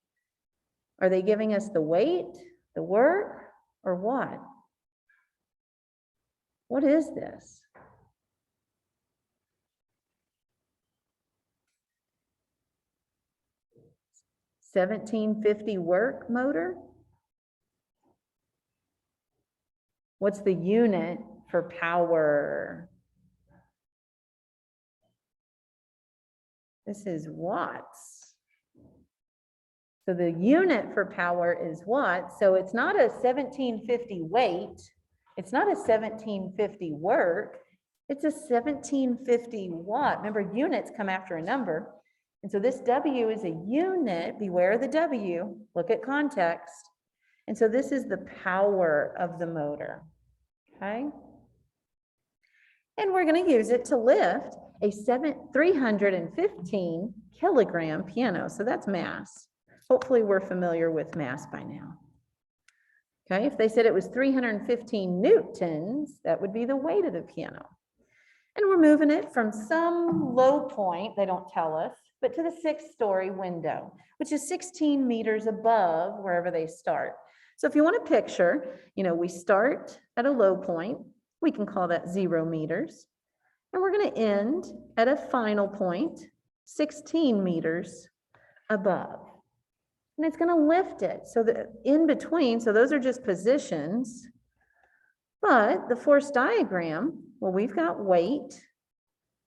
Are they giving us the weight, the work, or what? What is this? $1750 work motor? What's the unit for power? This is watts. So the unit for power is watts. So it's not a 1750 weight. It's not a 1750 work. It's a 1750 watt. Remember, units come after a number. And so this W is a unit. Beware the W. Look at context. And so this is the power of the motor. Okay? And we're going to use it to lift a 315 kilogram piano. So that's mass. Hopefully we're familiar with mass by now. Okay, if they said it was 315 newtons, that would be the weight of the piano. And we're moving it from some low point, they don't tell us, but to the 6th-story window, which is 16 meters above wherever they start. So if you want to picture, we start at a low point. We can call that 0 meters. And we're going to end at a final point, 16 meters above. And it's going to lift it. So the in between, so those are just positions. But the force diagram, well, we've got weight,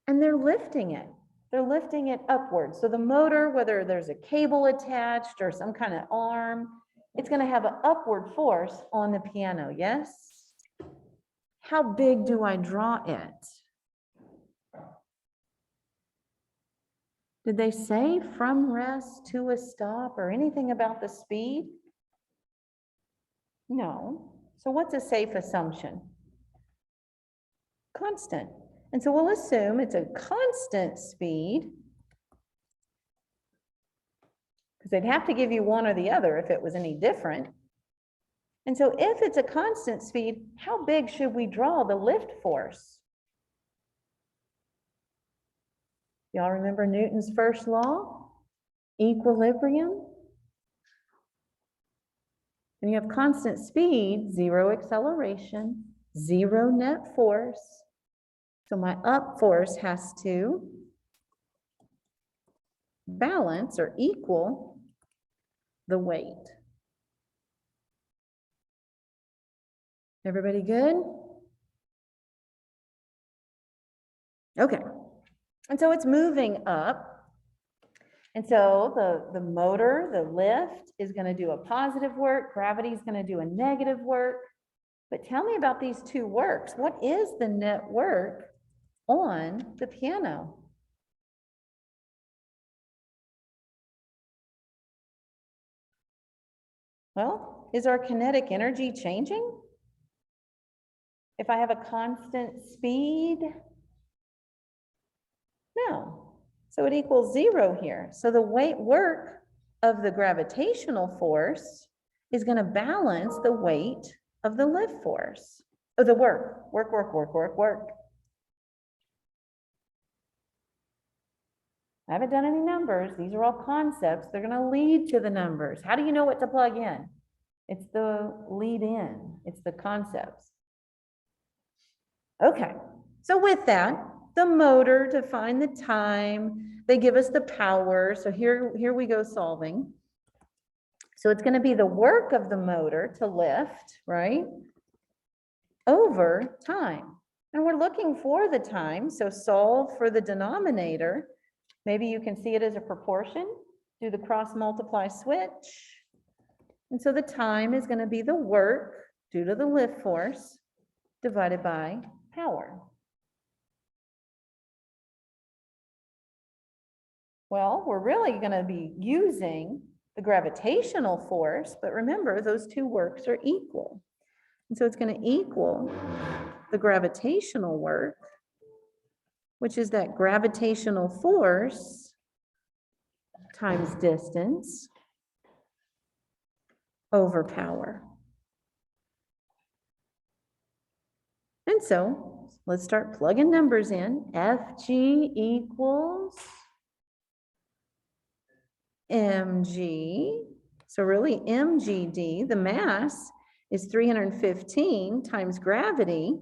and they're lifting it. They're lifting it upwards. So the motor, whether there's a cable attached or some kind of arm, it's going to have an upward force on the piano, yes? How big do I draw it? Did they say from rest to a stop or anything about the speed? No. So what's a safe assumption? Constant. And so we'll assume it's a constant speed, because they'd have to give you one or the other if it was any different. And so if it's a constant speed, how big should we draw the lift force? Y'all remember Newton's first law? Equilibrium. And you have constant speed, 0 acceleration, 0 net force. So my up force has to balance or equal the weight. Everybody good? Okay. And so it's moving up. And so the motor, the lift, is going to do a positive work. Gravity is going to do a negative work. But tell me about these two works. What is the net work on the piano? Well, is our kinetic energy changing? If I have a constant speed? No. So it equals 0 here. So the weight work of the gravitational force is going to balance the weight of the lift force. Oh, the work. Work. I haven't done any numbers. These are all concepts. They're going to lead to the numbers. How do you know what to plug in? It's the lead in, it's the concepts. Okay, so with that, the motor to find the time, they give us the power. So here we go solving. So it's going to be the work of the motor to lift, right, over time. And we're looking for the time, so solve for the denominator. Maybe you can see it as a proportion, do the cross multiply switch. And so the time is going to be the work due to the lift force divided by power. Well, we're really going to be using the gravitational force, but remember, those two works are equal. And so it's going to equal the gravitational work, which is that gravitational force times distance over power. And so let's start plugging numbers in. Fg equals mg. So really mgd, the mass is 315 times gravity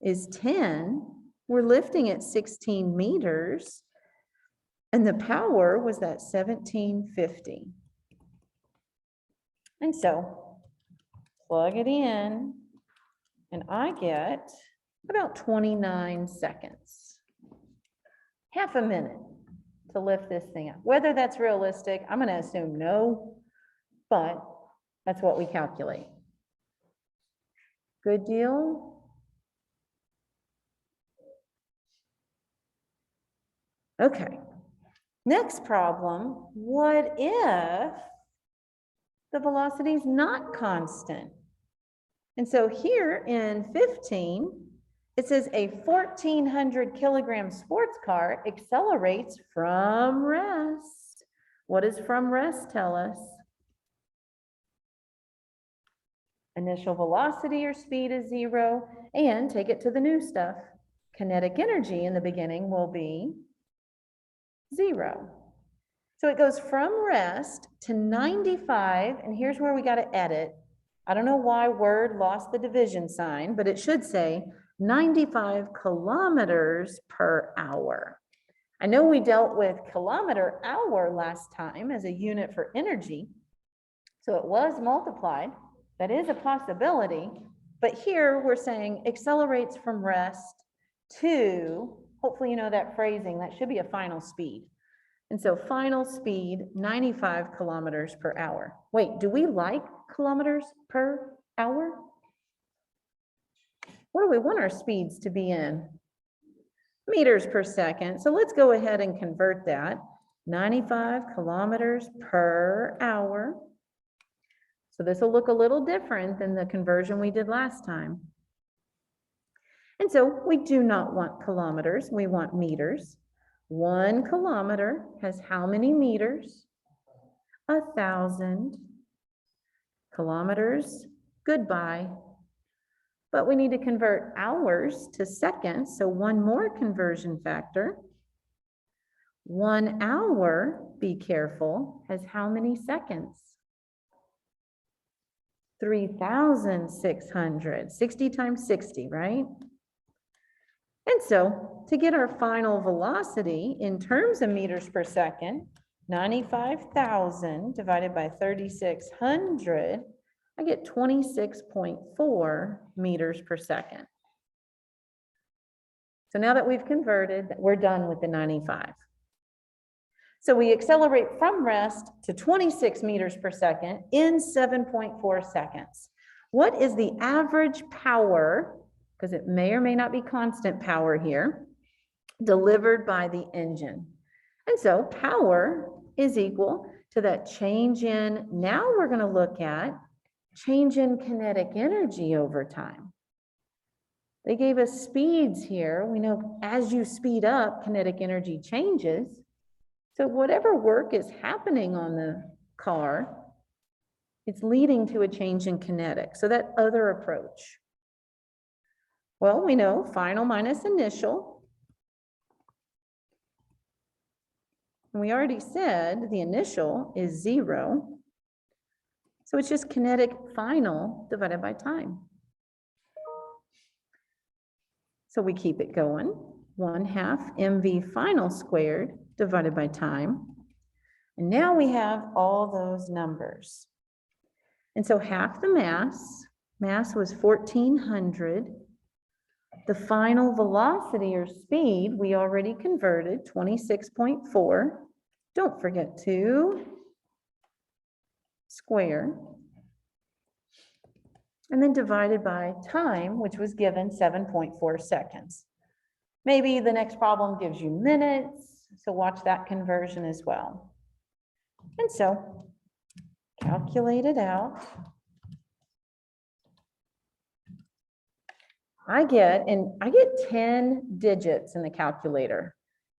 is 10. We're lifting at 16 meters. And the power was that 1750. And so plug it in, and I get about 29 seconds, half a minute to lift this thing up. Whether that's realistic, I'm going to assume no, but that's what we calculate. Good deal? Okay. Next problem, what if the velocity is not constant? And so here in 15, it says a 1,400 kilogram sports car accelerates from rest. What does from rest tell us? Initial velocity or speed is 0, and take it to the new stuff. Kinetic energy in the beginning will be 0. So it goes from rest to 95, and here's where we got to edit. I don't know why Word lost the division sign, but it should say 95 kilometers per hour. I know we dealt with kilometer hour last time as a unit for energy, so it was multiplied. That is a possibility, but here we're saying accelerates from rest to, hopefully you know that phrasing, that should be a final speed. And so final speed, 95 kilometers per hour. Wait, do we like kilometers per hour? What do we want our speeds to be in? Meters per second. So let's go ahead and convert that. 95 kilometers per hour. So this will look a little different than the conversion we did last time. And so we do not want kilometers, we want meters. 1 kilometer has how many meters? 1,000 kilometers. Goodbye. But we need to convert hours to seconds, so one more conversion factor. 1 hour, be careful, has how many seconds? 3,600. 60 times 60, right? And so to get our final velocity in terms of meters per second, 95,000 divided by 3,600, I get 26.4 meters per second. So now that we've converted, we're done with the 95. So we accelerate from rest to 26 meters per second in 7.4 seconds. What is the average power, because it may or may not be constant power here, delivered by the engine? And so power is equal to that change in, now we're going to look at change in kinetic energy over time. They gave us speeds here. We know as you speed up, kinetic energy changes. So whatever work is happening on the car, it's leading to a change in kinetic. So that other approach. Well, we know final minus initial. And we already said the initial is 0. So it's just kinetic final divided by time. So we keep it going. 1/2 mv final squared divided by time. And now we have all those numbers. And so half the mass was 1400. The final velocity or speed, we already converted, 26.4. Don't forget to square. And then divided by time, which was given 7.4 seconds. Maybe the next problem gives you minutes, so watch that conversion as well. And so, calculate it out. I get 10 digits in the calculator.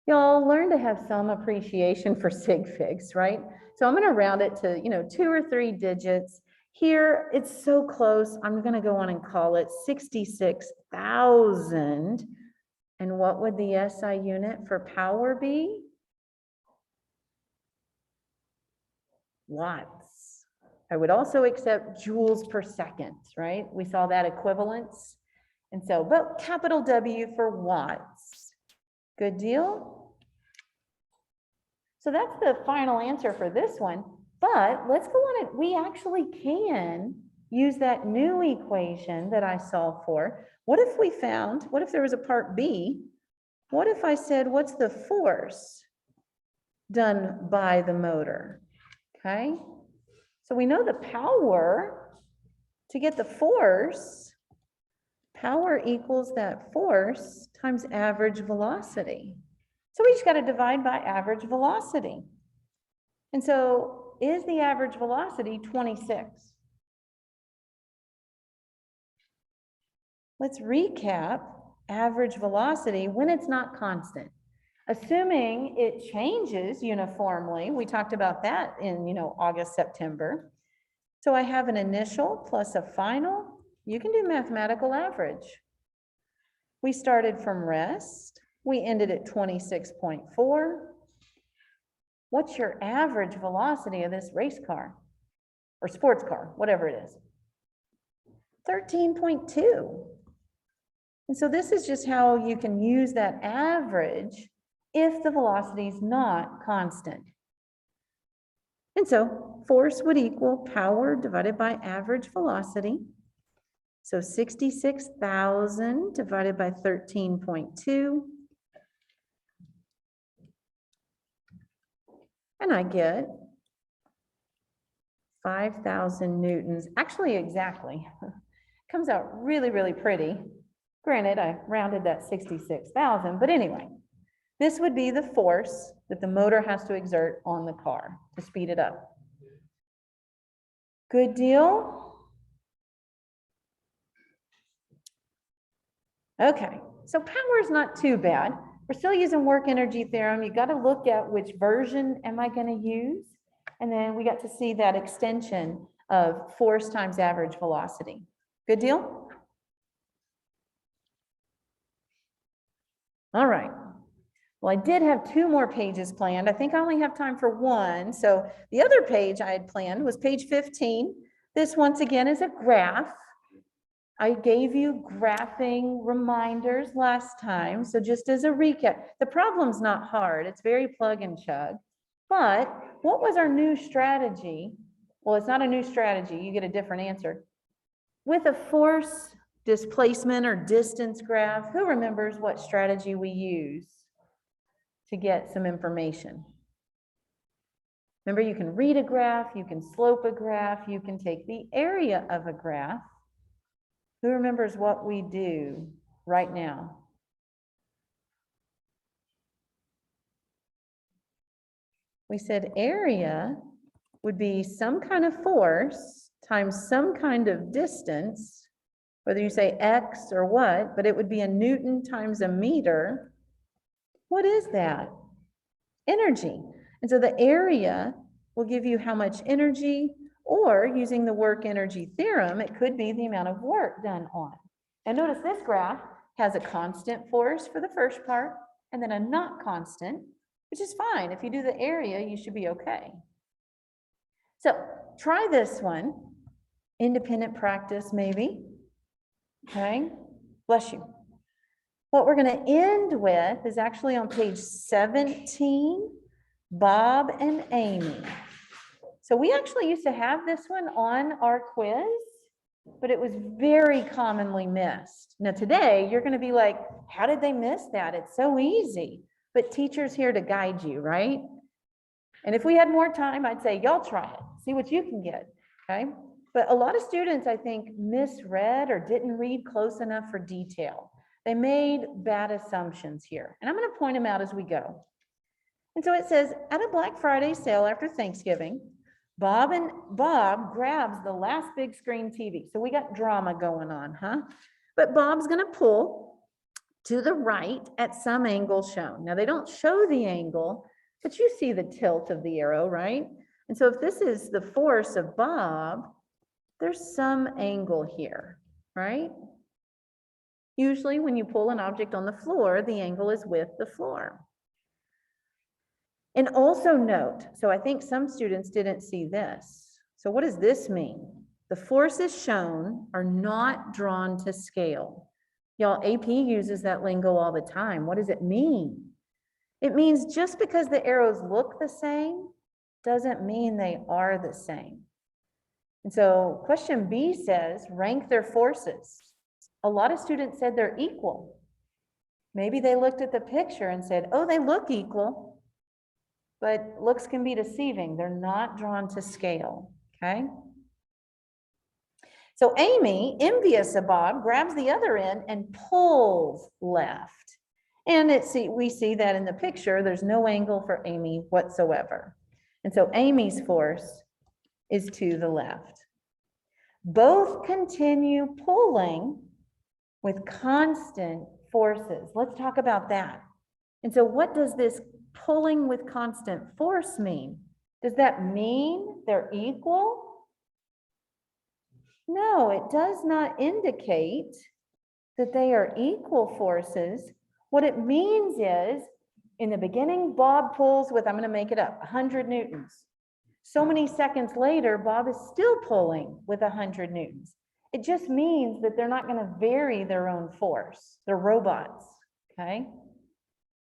Y'all learn to have some appreciation for sig figs, right? So I'm going to round it to, 2 or 3 digits. Here, it's so close, I'm going to go on and call it 66,000. And what would the SI unit for power be? Watts. I would also accept joules per second, right? We saw that equivalence. And so, but capital W for watts. Good deal? So that's the final answer for this one. But let's go on it. We actually can use that new equation that I solved for. What if there was a part B? What if I said, what's the force done by the motor? Okay. So we know the power. To get the force, power equals that force times average velocity. So we just got to divide by average velocity. And so is the average velocity 26? Let's recap average velocity when it's not constant. Assuming it changes uniformly, we talked about that in August, September. So I have an initial plus a final. You can do mathematical average. We started from rest. We ended at 26.4. What's your average velocity of this race car or sports car, whatever it is? 13.2. And so this is just how you can use that average if the velocity is not constant. And so force would equal power divided by average velocity. So 66,000 divided by 13.2. And I get 5,000 newtons. Actually, exactly. Comes out really, really pretty. Granted, I rounded that 66,000, but anyway, this would be the force that the motor has to exert on the car to speed it up. Good deal? Okay, so power is not too bad. We're still using work energy theorem. You got to look at which version am I going to use? And then we got to see that extension of force times average velocity. Good deal? All right. Well, I did have 2 more pages planned. I think I only have time for 1. So the other page I had planned was page 15. This once again is a graph. I gave you graphing reminders last time. So just as a recap, the problem's not hard. It's very plug and chug. But what was our new strategy? Well, it's not a new strategy. You get a different answer. With a force, displacement, or distance graph, who remembers what strategy we use to get some information? Remember, you can read a graph, you can slope a graph, you can take the area of a graph. Who remembers what we do right now? We said area would be some kind of force times some kind of distance, whether you say X or what, but it would be a Newton times a meter. What is that? Energy. And so the area will give you how much energy, or using the work energy theorem, it could be the amount of work done on. And notice this graph has a constant force for the first part and then a not constant, which is fine. If you do the area, you should be okay. So try this one, independent practice maybe, okay? Bless you. What we're going to end with is actually on page 17, Bob and Amy. So we actually used to have this one on our quiz, but it was very commonly missed. Now today, you're going to be like, how did they miss that? It's so easy. But teacher's here to guide you, right? And if we had more time, I'd say, y'all try it. See what you can get, okay? But a lot of students, I think, misread or didn't read close enough for detail. They made bad assumptions here. And I'm going to point them out as we go. And so it says, at a Black Friday sale after Thanksgiving, Bob grabs the last big screen TV. So we got drama going on, huh? But Bob's going to pull to the right at some angle shown. Now they don't show the angle, but you see the tilt of the arrow, right? And so if this is the force of Bob, there's some angle here, right? Usually when you pull an object on the floor, the angle is with the floor. And also note, so I think some students didn't see this. So what does this mean? The forces shown are not drawn to scale. Y'all, AP uses that lingo all the time. What does it mean? It means just because the arrows look the same doesn't mean they are the same. And so question B says, rank their forces. A lot of students said they're equal. Maybe they looked at the picture and said, oh, they look equal, but looks can be deceiving. They're not drawn to scale, okay? So Amy, envious of Bob, grabs the other end and pulls left. And we see that in the picture, there's no angle for Amy whatsoever. And so Amy's force is to the left. Both continue pulling with constant forces. Let's talk about that. And so what does this pulling with constant force mean? Does that mean they're equal? No, it does not indicate that they are equal forces. What it means is, in the beginning, Bob pulls with, I'm going to make it up, 100 newtons. So many seconds later, Bob is still pulling with 100 newtons. It just means that they're not going to vary their own force. They're robots, okay?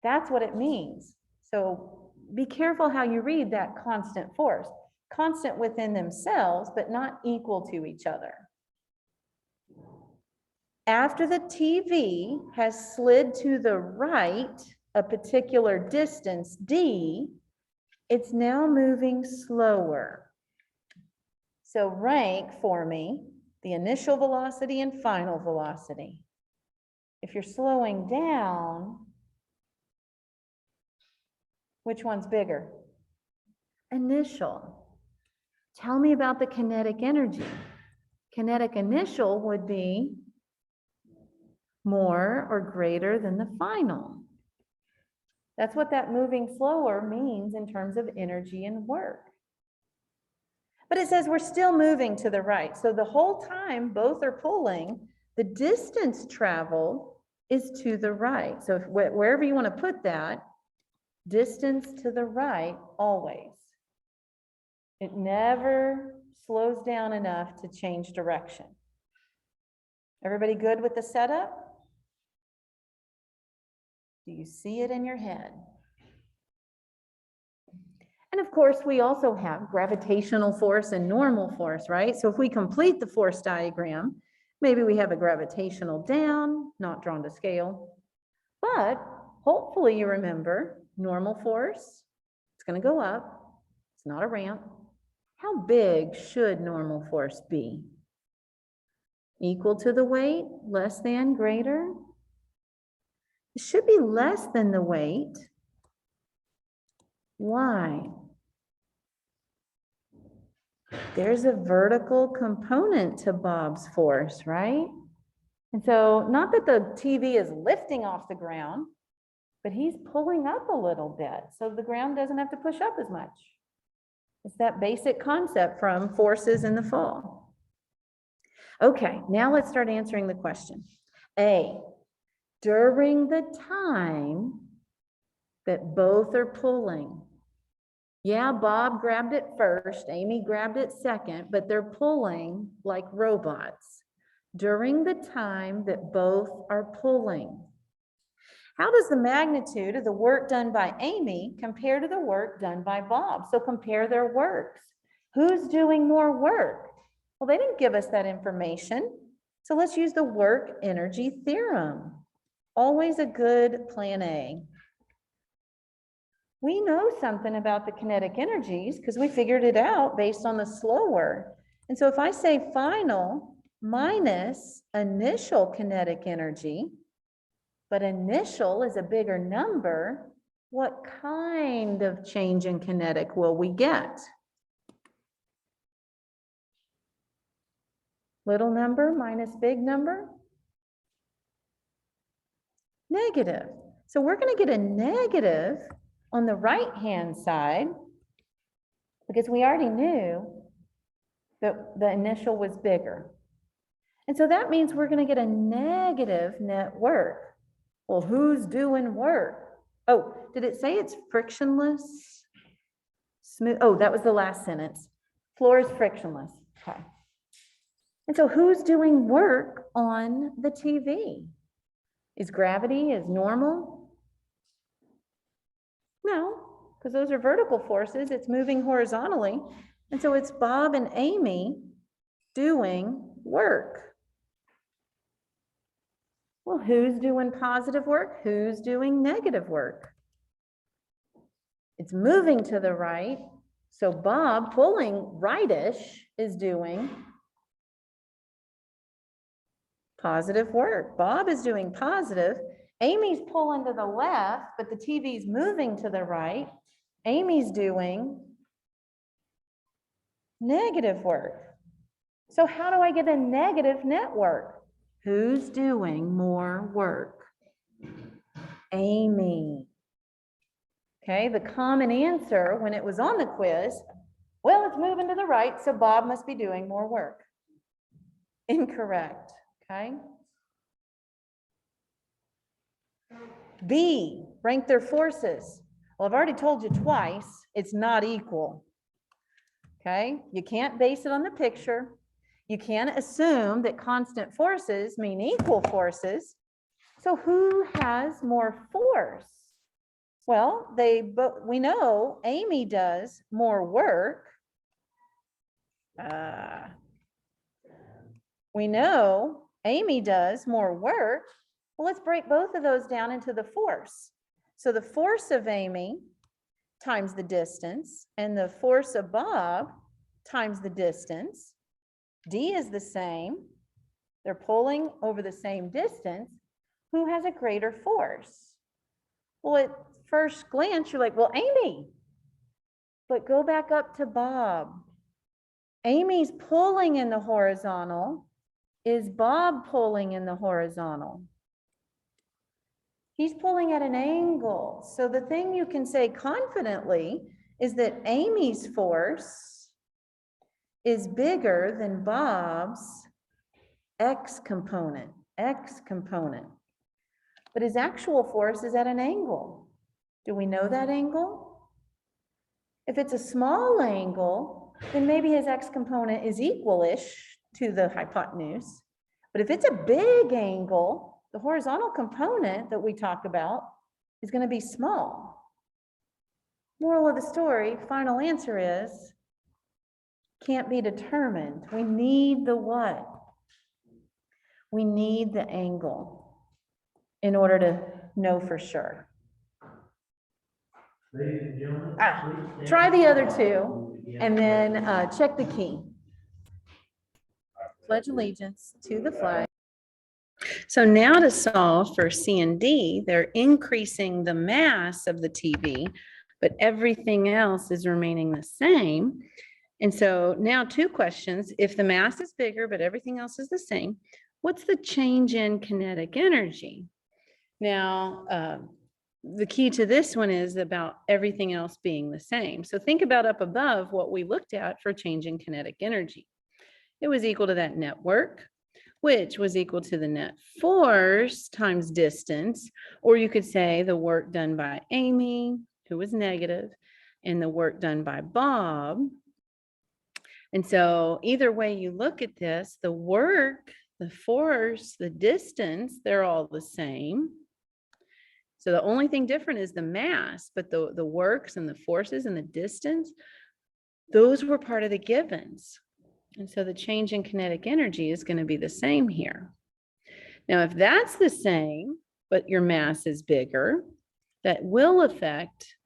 That's what it means. So be careful how you read that constant force. Constant within themselves, but not equal to each other. After the TV has slid to the right a particular distance, D, it's now moving slower. So rank for me the initial velocity and final velocity. If you're slowing down, which one's bigger? Initial. Tell me about the kinetic energy. Kinetic initial would be more or greater than the final. That's what that moving slower means in terms of energy and work. But it says we're still moving to the right. So the whole time both are pulling, the distance traveled is to the right. So wherever you want to put that, distance to the right always. It never slows down enough to change direction. Everybody good with the setup? Do you see it in your head? And of course, we also have gravitational force and normal force, right? So if we complete the force diagram, maybe we have a gravitational down, not drawn to scale. But hopefully you remember normal force, it's going to go up. It's not a ramp. How big should normal force be? Equal to the weight, less than, greater? It should be less than the weight. Why? There's a vertical component to Bob's force, right? And so not that the TV is lifting off the ground, but he's pulling up a little bit, so the ground doesn't have to push up as much. It's that basic concept from forces in the fall. Okay, now let's start answering the question. A, during the time that both are pulling, Yeah, Bob grabbed it first, Amy grabbed it second, but they're pulling like robots during the time that both are pulling. How does the magnitude of the work done by Amy compare to the work done by Bob? So compare their works. Who's doing more work? Well, they didn't give us that information. So let's use the work energy theorem. Always a good plan A. We know something about the kinetic energies because we figured it out based on the slower. And so if I say final minus initial kinetic energy, but initial is a bigger number, what kind of change in kinetic will we get? Little number minus big number? Negative. So we're going to get a negative on the right-hand side because we already knew that the initial was bigger. And so that means we're going to get a negative net work. Well, who's doing work? Oh, did it say it's frictionless? Smooth. Oh, that was the last sentence. Floor is frictionless. Okay. And so who's doing work on the TV? Is gravity as normal? No, because those are vertical forces. It's moving horizontally. And so it's Bob and Amy doing work. Well, who's doing positive work? Who's doing negative work? It's moving to the right. So Bob, pulling rightish, is doing positive work. Bob is doing positive. Amy's pulling to the left, but the TV's moving to the right. Amy's doing negative work. So how do I get a negative network? Who's doing more work? Amy. Okay, the common answer when it was on the quiz, well, it's moving to the right, so Bob must be doing more work. Incorrect, okay? B, rank their forces. Well, I've already told you twice, it's not equal. Okay, you can't base it on the picture. You can't assume that constant forces mean equal forces. So who has more force? Well, we know Amy does more work. We know Amy does more work. Well, let's break both of those down into the force. So the force of Amy times the distance, and the force of Bob times the distance. D is the same. They're pulling over the same distance. Who has a greater force? Well, at first glance, you're like, well, Amy. But go back up to Bob. Amy's pulling in the horizontal. Is Bob pulling in the horizontal? He's pulling at an angle. So the thing you can say confidently is that Amy's force is bigger than Bob's X component. But his actual force is at an angle. Do we know that angle? If it's a small angle, then maybe his X component is equal-ish to the hypotenuse. But if it's a big angle, the horizontal component that we talked about is going to be small. Moral of the story, final answer is, can't be determined. We need the what? We need the angle in order to know for sure. Try the other two and then check the key. Pledge allegiance to the flag. So now to solve for C and D, they're increasing the mass of the TV, but everything else is remaining the same. And so now two questions. If the mass is bigger, but everything else is the same, what's the change in kinetic energy? Now, the key to this one is about everything else being the same. So think about up above what we looked at for change in kinetic energy. It was equal to that net work, which was equal to the net force times distance, or you could say the work done by Amy, who was negative, and the work done by Bob. And so either way you look at this, the work, the force, the distance, they're all the same. So the only thing different is the mass, but the works and the forces and the distance, those were part of the givens. And so the change in kinetic energy is going to be the same here. Now, if that's the same, but your mass is bigger, that will affect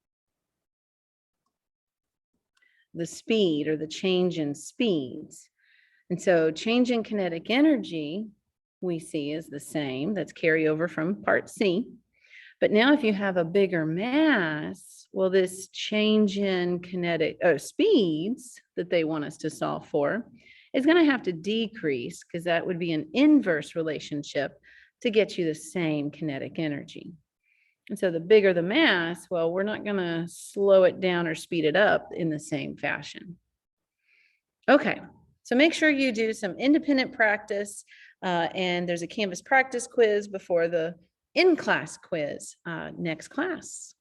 the speed or the change in speeds. And so change in kinetic energy we see is the same. That's carryover from part C. But now if you have a bigger mass, well, this change in kinetic speeds that they want us to solve for is going to have to decrease, because that would be an inverse relationship to get you the same kinetic energy. And so the bigger the mass, well, we're not going to slow it down or speed it up in the same fashion. Okay, so make sure you do some independent practice, and there's a Canvas practice quiz before the in-class quiz next class.